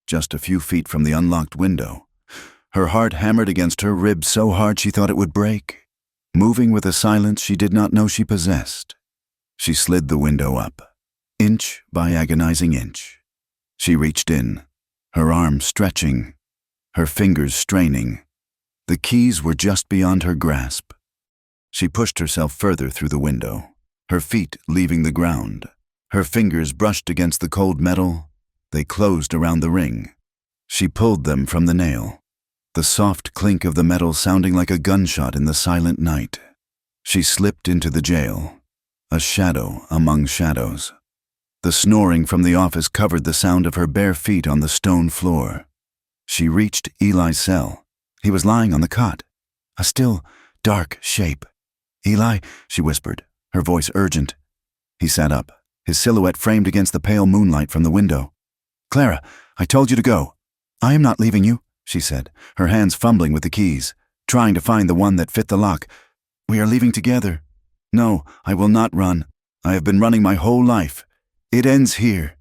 Just a few feet from the unlocked window, her heart hammered against her ribs so hard she thought it would break, moving with a silence she did not know she possessed. She slid the window up, inch by agonizing inch. She reached in, her arm stretching, her fingers straining. The keys were just beyond her grasp. She pushed herself further through the window, her feet leaving the ground. Her fingers brushed against the cold metal. They closed around the ring. She pulled them from the nail, the soft clink of the metal sounding like a gunshot in the silent night. She slipped into the jail, a shadow among shadows. The snoring from the office covered the sound of her bare feet on the stone floor. She reached Eli's cell. He was lying on the cot, a still, dark shape. "Eli," she whispered, her voice urgent. He sat up, his silhouette framed against the pale moonlight from the window. "Clara, I told you to go." "I am not leaving you," she said, her hands fumbling with the keys, trying to find the one that fit the lock. "We are leaving together." "No, I will not run. I have been running my whole life. It ends here."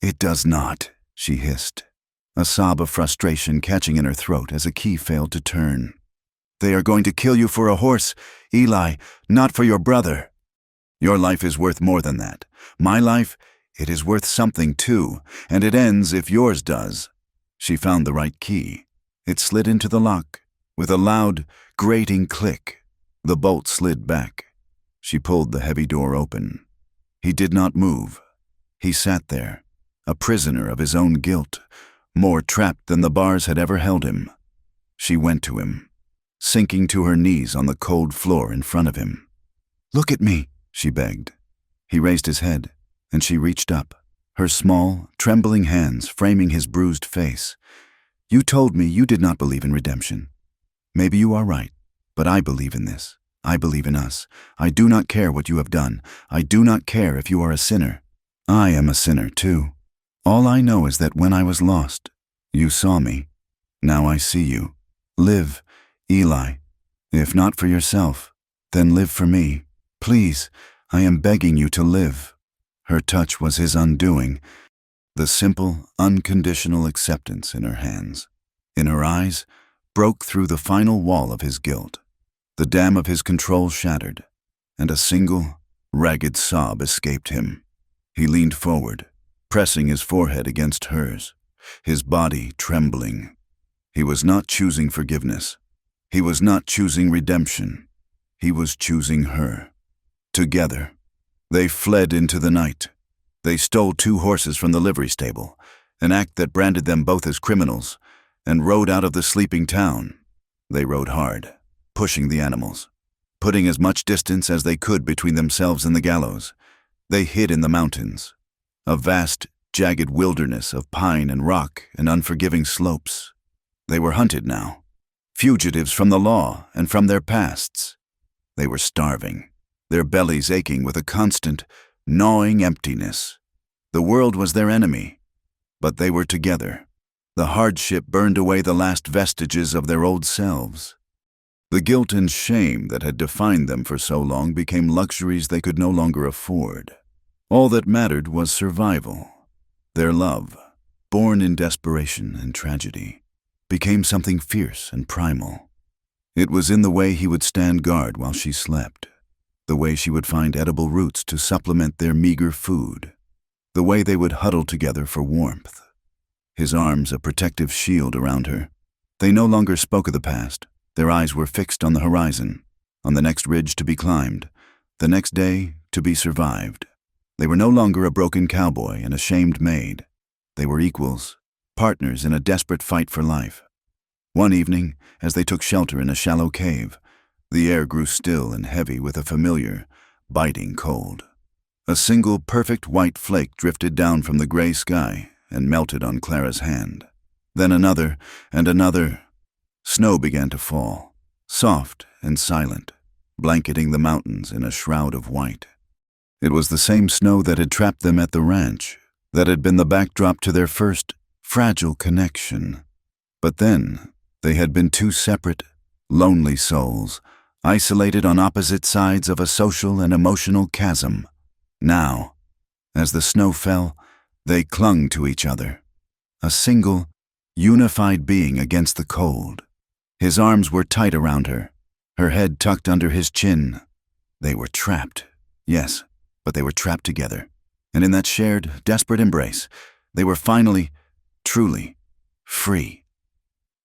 "It does not," she hissed, a sob of frustration catching in her throat as a key failed to turn. "They are going to kill you for a horse, Eli, not for your brother. Your life is worth more than that. My life, it is worth something too, and it ends if yours does." She found the right key. It slid into the lock with a loud, grating click. The bolt slid back. She pulled the heavy door open. He did not move. He sat there, a prisoner of his own guilt, more trapped than the bars had ever held him. She went to him, sinking to her knees on the cold floor in front of him. "Look at me," she begged. He raised his head, and she reached up, her small, trembling hands framing his bruised face. "You told me you did not believe in redemption. Maybe you are right, but I believe in this. I believe in us. I do not care what you have done. I do not care if you are a sinner. I am a sinner too. All I know is that when I was lost, you saw me. Now I see you. Live, Eli. If not for yourself, then live for me. Please, I am begging you to live." Her touch was his undoing, the simple, unconditional acceptance in her hands. In her eyes, broke through the final wall of his guilt. The dam of his control shattered, and a single, ragged sob escaped him. He leaned forward, pressing his forehead against hers, his body trembling. He was not choosing forgiveness. He was not choosing redemption. He was choosing her. Together, they fled into the night. They stole 2 horses from the livery stable, an act that branded them both as criminals, and rode out of the sleeping town. They rode hard, pushing the animals, putting as much distance as they could between themselves and the gallows. They hid in the mountains, a vast, jagged wilderness of pine and rock and unforgiving slopes. They were hunted now, fugitives from the law and from their pasts. They were starving, their bellies aching with a constant, gnawing emptiness. The world was their enemy, but they were together. The hardship burned away the last vestiges of their old selves. The guilt and shame that had defined them for so long became luxuries they could no longer afford. All that mattered was survival. Their love, born in desperation and tragedy, became something fierce and primal. It was in the way he would stand guard while she slept, the way she would find edible roots to supplement their meager food, the way they would huddle together for warmth. His arms a protective shield around her. They no longer spoke of the past. Their eyes were fixed on the horizon, on the next ridge to be climbed, the next day to be survived. They were no longer a broken cowboy and a shamed maid. They were equals, partners in a desperate fight for life. One evening, as they took shelter in a shallow cave, the air grew still and heavy with a familiar, biting cold. A single perfect white flake drifted down from the gray sky and melted on Clara's hand. Then another and another. Snow began to fall, soft and silent, blanketing the mountains in a shroud of white. It was the same snow that had trapped them at the ranch, that had been the backdrop to their first fragile connection. But then, they had been 2 separate, lonely souls, isolated on opposite sides of a social and emotional chasm. Now, as the snow fell, they clung to each other, a single, unified being against the cold. His arms were tight around her, her head tucked under his chin. They were trapped, yes, but they were trapped together. And in that shared, desperate embrace, they were finally, truly, free.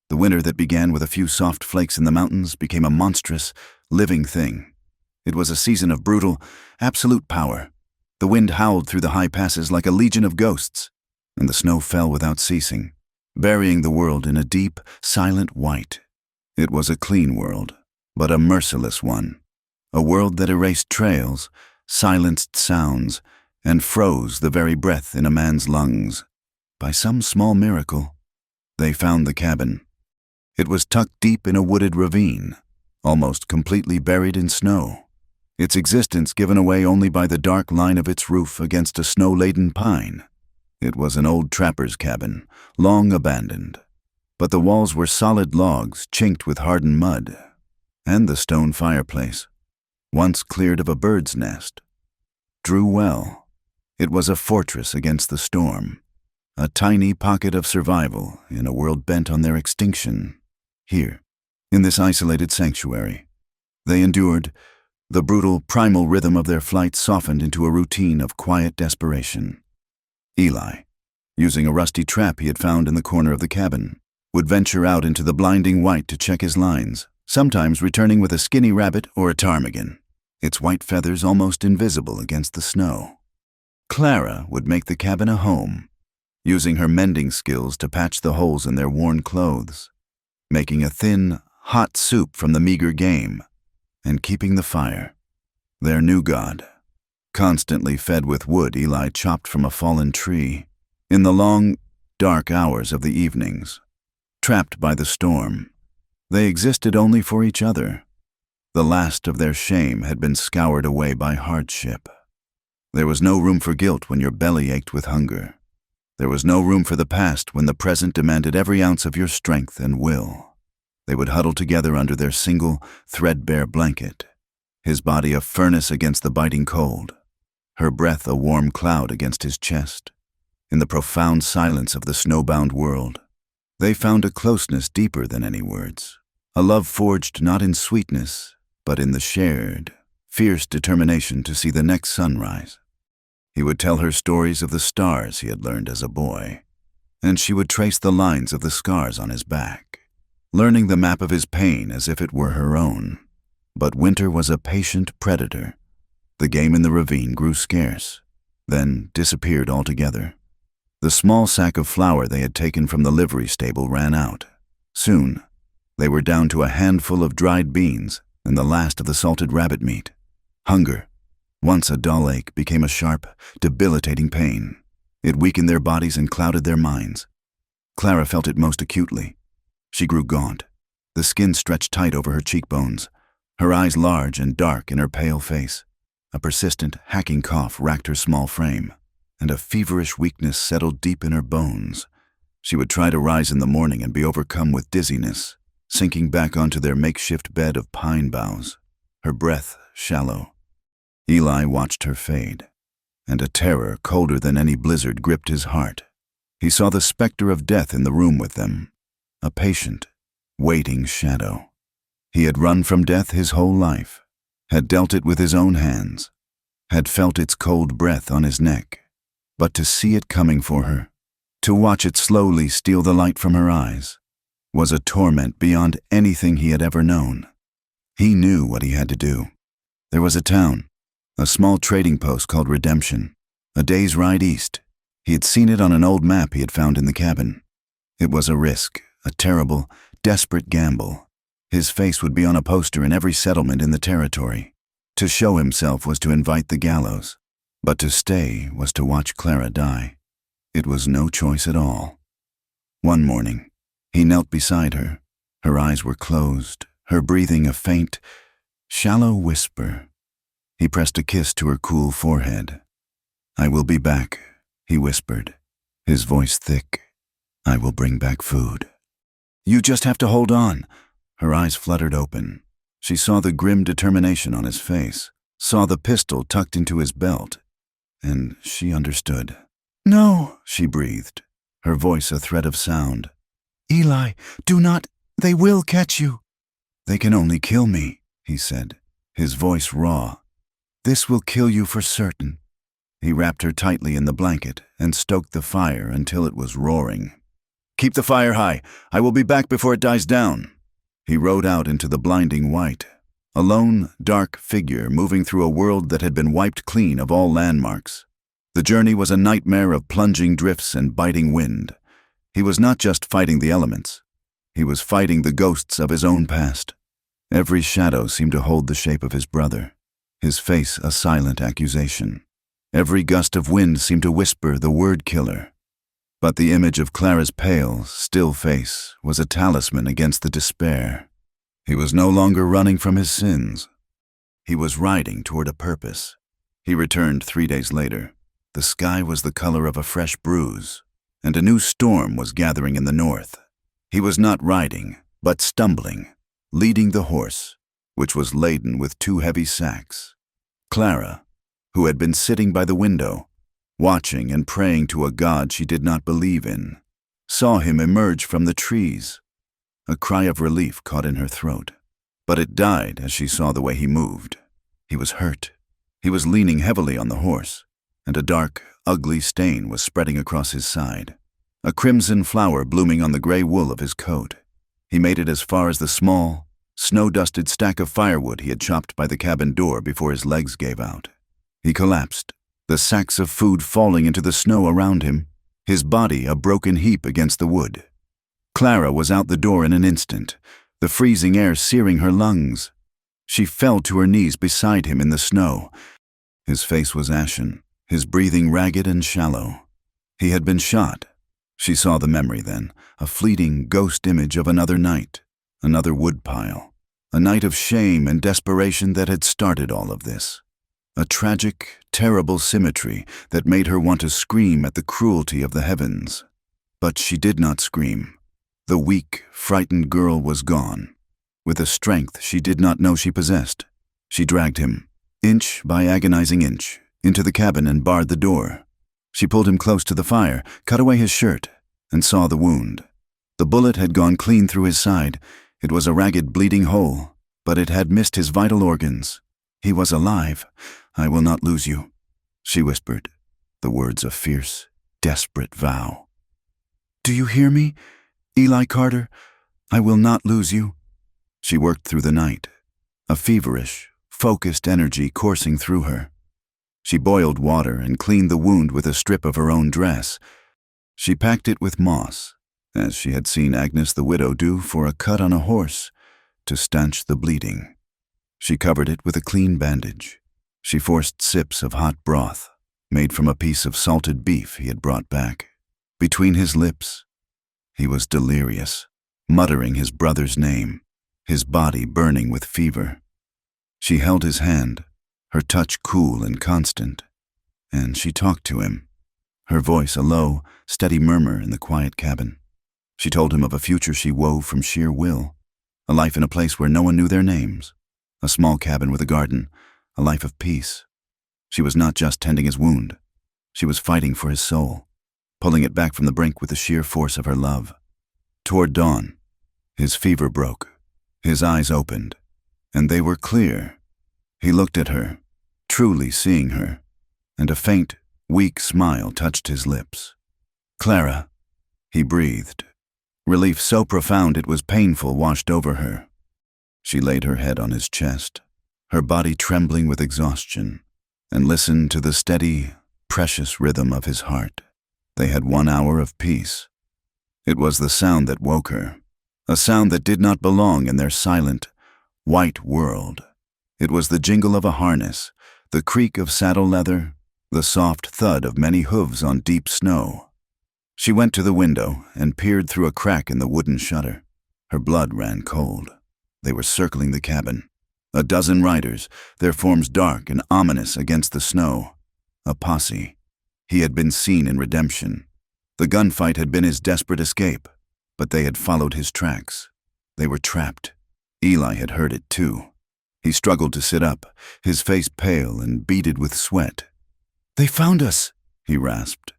The winter that began with a few soft flakes in the mountains became a monstrous, living thing. It was a season of brutal, absolute power. The wind howled through the high passes like a legion of ghosts, and the snow fell without ceasing, burying the world in a deep, silent white. It was a clean world, but a merciless one. A world that erased trails, silenced sounds, and froze the very breath in a man's lungs. By some small miracle, they found the cabin. It was tucked deep in a wooded ravine, almost completely buried in snow, its existence given away only by the dark line of its roof against a snow-laden pine. It was an old trapper's cabin, long abandoned, but the walls were solid logs chinked with hardened mud, and the stone fireplace, once cleared of a bird's nest, drew well. It was a fortress against the storm, a tiny pocket of survival in a world bent on their extinction. Here, in this isolated sanctuary, they endured. The brutal, primal rhythm of their flight softened into a routine of quiet desperation. Eli, using a rusty trap he had found in the corner of the cabin, would venture out into the blinding white to check his lines, sometimes returning with a skinny rabbit or a ptarmigan, its white feathers almost invisible against the snow. Clara would make the cabin a home, using her mending skills to patch the holes in their worn clothes, making a thin, hot soup from the meager game, and keeping the fire, their new god, constantly fed with wood Eli chopped from a fallen tree. In the long, dark hours of the evenings, trapped by the storm, they existed only for each other. The last of their shame had been scoured away by hardship. There was no room for guilt when your belly ached with hunger. There was no room for the past when the present demanded every ounce of your strength and will. They would huddle together under their single, threadbare blanket, his body a furnace against the biting cold, her breath a warm cloud against his chest. In the profound silence of the snowbound world, they found a closeness deeper than any words, a love forged not in sweetness, but in the shared, fierce determination to see the next sunrise. He would tell her stories of the stars he had learned as a boy, and she would trace the lines of the scars on his back, learning the map of his pain as if it were her own. But winter was a patient predator. The game in the ravine grew scarce, then disappeared altogether. The small sack of flour they had taken from the livery stable ran out. Soon, they were down to a handful of dried beans and the last of the salted rabbit meat. Hunger, once a dull ache, became a sharp, debilitating pain. It weakened their bodies and clouded their minds. Clara felt it most acutely. She grew gaunt, the skin stretched tight over her cheekbones, her eyes large and dark in her pale face. A persistent, hacking cough racked her small frame, and a feverish weakness settled deep in her bones. She would try to rise in the morning and be overcome with dizziness, sinking back onto their makeshift bed of pine boughs, her breath shallow. Eli watched her fade, and a terror colder than any blizzard gripped his heart. He saw the specter of death in the room with them, a patient, waiting shadow. He had run from death his whole life, had dealt it with his own hands, had felt its cold breath on his neck. But to see it coming for her, to watch it slowly steal the light from her eyes, was a torment beyond anything he had ever known. He knew what he had to do. There was a town, a small trading post called Redemption, a day's ride east. He had seen it on an old map he had found in the cabin. It was a risk, a terrible, desperate gamble. His face would be on a poster in every settlement in the territory. To show himself was to invite the gallows, but to stay was to watch Clara die. It was no choice at all. One morning, he knelt beside her. Her eyes were closed, her breathing a faint, shallow whisper. He pressed a kiss to her cool forehead. "I will be back," he whispered, his voice thick. "I will bring back food. You just have to hold on." Her eyes fluttered open. She saw the grim determination on his face, saw the pistol tucked into his belt, and she understood. "No," she breathed, her voice a thread of sound. "Eli, do not. They will catch you." "They can only kill me," he said, his voice raw. "This will kill you for certain." He wrapped her tightly in the blanket and stoked the fire until it was roaring. "Keep the fire high. I will be back before it dies down." He rode out into the blinding white, a lone, dark figure moving through a world that had been wiped clean of all landmarks. The journey was a nightmare of plunging drifts and biting wind. He was not just fighting the elements. He was fighting the ghosts of his own past. Every shadow seemed to hold the shape of his brother, his face a silent accusation. Every gust of wind seemed to whisper the word killer. But the image of Clara's pale, still face was a talisman against the despair. He was no longer running from his sins. He was riding toward a purpose. He returned 3 days later. The sky was the color of a fresh bruise, and a new storm was gathering in the north. He was not riding, but stumbling, leading the horse, which was laden with 2 heavy sacks. Clara, who had been sitting by the window, watching and praying to a God she did not believe in, saw him emerge from the trees. A cry of relief caught in her throat, but it died as she saw the way he moved. He was hurt. He was leaning heavily on the horse, and a dark, ugly stain was spreading across his side, a crimson flower blooming on the gray wool of his coat. He made it as far as the small, snow-dusted stack of firewood he had chopped by the cabin door before his legs gave out. He collapsed, the sacks of food falling into the snow around him, his body a broken heap against the wood. Clara was out the door in an instant, the freezing air searing her lungs. She fell to her knees beside him in the snow. His face was ashen, his breathing ragged and shallow. He had been shot. She saw the memory then, a fleeting ghost image of another night, another woodpile, a night of shame and desperation that had started all of this. A tragic, terrible symmetry that made her want to scream at the cruelty of the heavens. But she did not scream. The weak, frightened girl was gone. With a strength she did not know she possessed, she dragged him, inch by agonizing inch, into the cabin and barred the door. She pulled him close to the fire, cut away his shirt, and saw the wound. The bullet had gone clean through his side. It was a ragged, bleeding hole, but it had missed his vital organs. He was alive. "I will not lose you," she whispered, the words a fierce, desperate vow. "Do you hear me, Eli Carter? I will not lose you." She worked through the night, a feverish, focused energy coursing through her. She boiled water and cleaned the wound with a strip of her own dress. She packed it with moss, as she had seen Agnes the widow do for a cut on a horse, to stanch the bleeding. She covered it with a clean bandage. She forced sips of hot broth, made from a piece of salted beef he had brought back, between his lips. He was delirious, muttering his brother's name, his body burning with fever. She held his hand, her touch cool and constant, and she talked to him, her voice a low, steady murmur in the quiet cabin. She told him of a future she wove from sheer will, a life in a place where no one knew their names, a small cabin with a garden, a life of peace. She was not just tending his wound. She was fighting for his soul, pulling it back from the brink with the sheer force of her love. Toward dawn, his fever broke, his eyes opened, and they were clear. He looked at her, truly seeing her, and a faint, weak smile touched his lips. "Clara," he breathed. Relief so profound it was painful washed over her. She laid her head on his chest, her body trembling with exhaustion, and listened to the steady, precious rhythm of his heart. They had 1 hour of peace. It was the sound that woke her, a sound that did not belong in their silent, white world. It was the jingle of a harness, the creak of saddle leather, the soft thud of many hooves on deep snow. She went to the window and peered through a crack in the wooden shutter. Her blood ran cold. They were circling the cabin. A dozen riders, their forms dark and ominous against the snow. A posse. He had been seen in redemption. The gunfight had been his desperate escape, but they had followed his tracks. They were trapped. Eli had heard it too. He struggled to sit up, his face pale and beaded with sweat. "They found us," he rasped.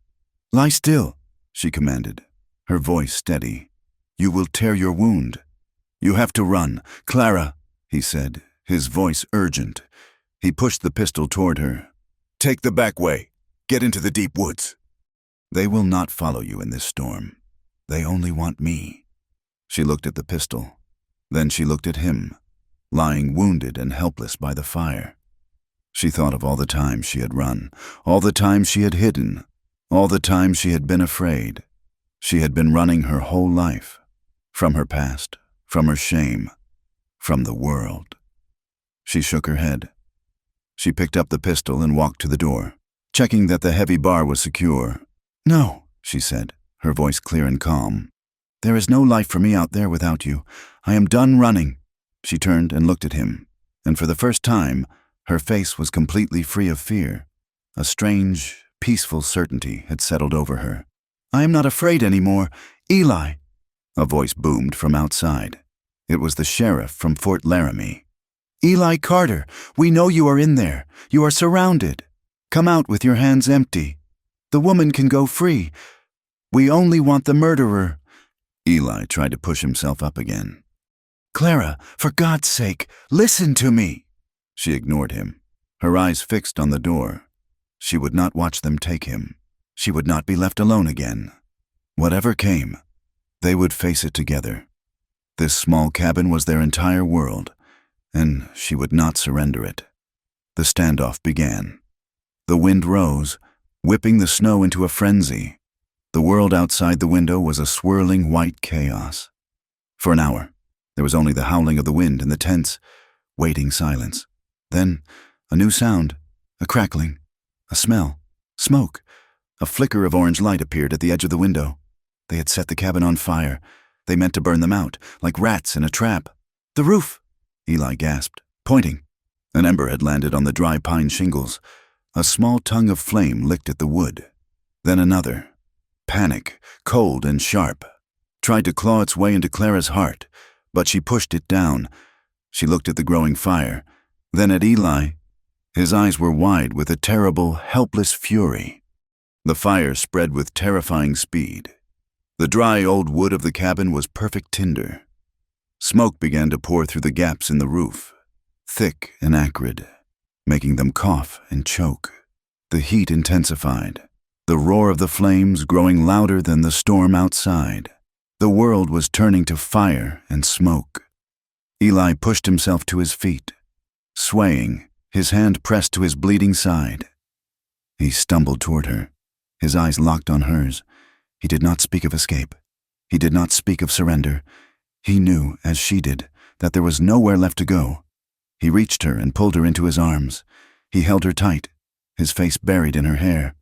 "Lie still," she commanded, her voice steady. "You will tear your wound." "You have to run, Clara," he said, his voice urgent. He pushed the pistol toward her. "Take the back way. Get into the deep woods." "They will not follow you in this storm. They only want me." She looked at the pistol. Then she looked at him, lying wounded and helpless by the fire. She thought of all the times she had run, all the times she had hidden, all the times she had been afraid. She had been running her whole life, from her past, from her shame, from the world. She shook her head. She picked up the pistol and walked to the door, checking that the heavy bar was secure. "No," she said, her voice clear and calm. "There is no life for me out there without you. I am done running." She turned and looked at him, and for the first time, her face was completely free of fear. A strange, peaceful certainty had settled over her. "I am not afraid anymore. Eli!" A voice boomed from outside. It was the sheriff from Fort Laramie. "Eli Carter, we know you are in there. You are surrounded. Come out with your hands empty. The woman can go free. We only want the murderer." Eli tried to push himself up again. "Clara, for God's sake, listen to me." She ignored him, her eyes fixed on the door. She would not watch them take him. She would not be left alone again. Whatever came, they would face it together. This small cabin was their entire world, and she would not surrender it. The standoff began. The wind rose, whipping the snow into a frenzy. The world outside the window was a swirling white chaos. For an hour, there was only the howling of the wind and the tense, waiting silence. Then, a new sound, a crackling, a smell, smoke. A flicker of orange light appeared at the edge of the window. They had set the cabin on fire. They meant to burn them out, like rats in a trap. "The roof!" Eli gasped, pointing. An ember had landed on the dry pine shingles. A small tongue of flame licked at the wood. Then another. Panic, cold and sharp, tried to claw its way into Clara's heart, but she pushed it down. She looked at the growing fire, then at Eli. His eyes were wide with a terrible, helpless fury. The fire spread with terrifying speed. The dry old wood of the cabin was perfect tinder. Smoke began to pour through the gaps in the roof, thick and acrid, making them cough and choke. The heat intensified, the roar of the flames growing louder than the storm outside. The world was turning to fire and smoke. Eli pushed himself to his feet, swaying, his hand pressed to his bleeding side. He stumbled toward her, his eyes locked on hers. He did not speak of escape. He did not speak of surrender. He knew, as she did, that there was nowhere left to go. He reached her and pulled her into his arms. He held her tight, his face buried in her hair.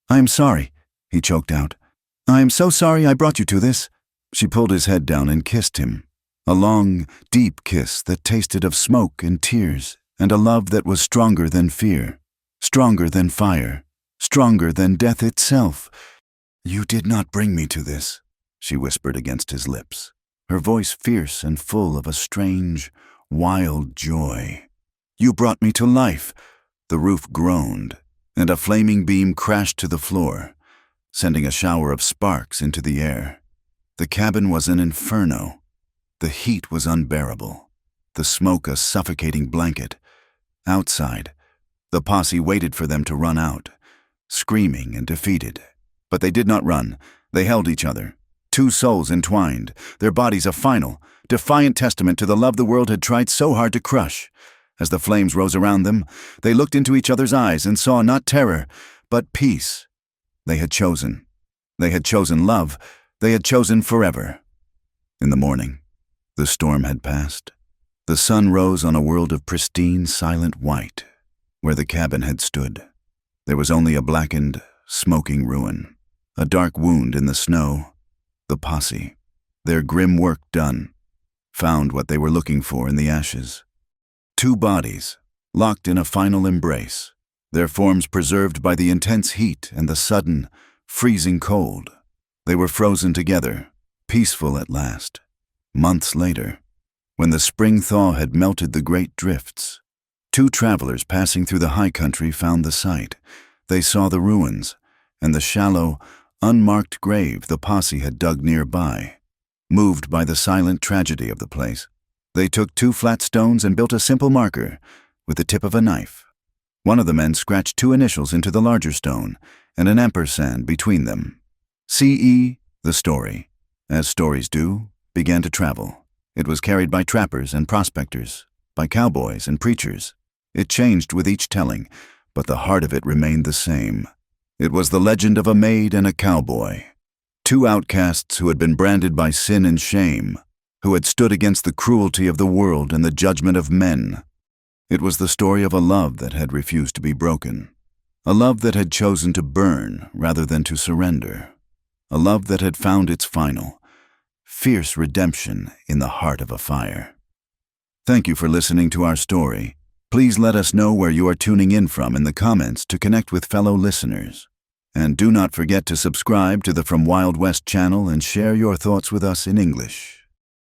"I am sorry," he choked out. "I am so sorry I brought you to this." She pulled his head down and kissed him. A long, deep kiss that tasted of smoke and tears, and a love that was stronger than fear, stronger than fire, stronger than death itself. "You did not bring me to this," she whispered against his lips, her voice fierce and full of a strange, wild joy. "You brought me to life." The roof groaned, and a flaming beam crashed to the floor, sending a shower of sparks into the air. The cabin was an inferno. The heat was unbearable, the smoke a suffocating blanket. Outside, the posse waited for them to run out, screaming and defeated. But they did not run. They held each other, two souls entwined, their bodies a final, defiant testament to the love the world had tried so hard to crush. As the flames rose around them, they looked into each other's eyes and saw not terror, but peace. They had chosen. They had chosen love. They had chosen forever. In the morning, the storm had passed. The sun rose on a world of pristine, silent white, where the cabin had stood. There was only a blackened, smoking ruin, a dark wound in the snow. The posse, their grim work done, found what they were looking for in the ashes. Two bodies, locked in a final embrace, their forms preserved by the intense heat and the sudden, freezing cold. They were frozen together, peaceful at last. Months later, when the spring thaw had melted the great drifts, two travelers passing through the high country found the site. They saw the ruins and the shallow, unmarked grave the posse had dug nearby. Moved by the silent tragedy of the place, they took two flat stones and built a simple marker with the tip of a knife. One of the men scratched two initials into the larger stone and an ampersand between them. C.E., the story, as stories do, began to travel. It was carried by trappers and prospectors, by cowboys and preachers. It changed with each telling, but the heart of it remained the same. It was the legend of a maid and a cowboy, two outcasts who had been branded by sin and shame, who had stood against the cruelty of the world and the judgment of men. It was the story of a love that had refused to be broken, a love that had chosen to burn rather than to surrender, a love that had found its final, fierce redemption in the heart of a fire. Thank you for listening to our story. Please let us know where you are tuning in from in the comments to connect with fellow listeners. And do not forget to subscribe to the From Wild West channel and share your thoughts with us in English.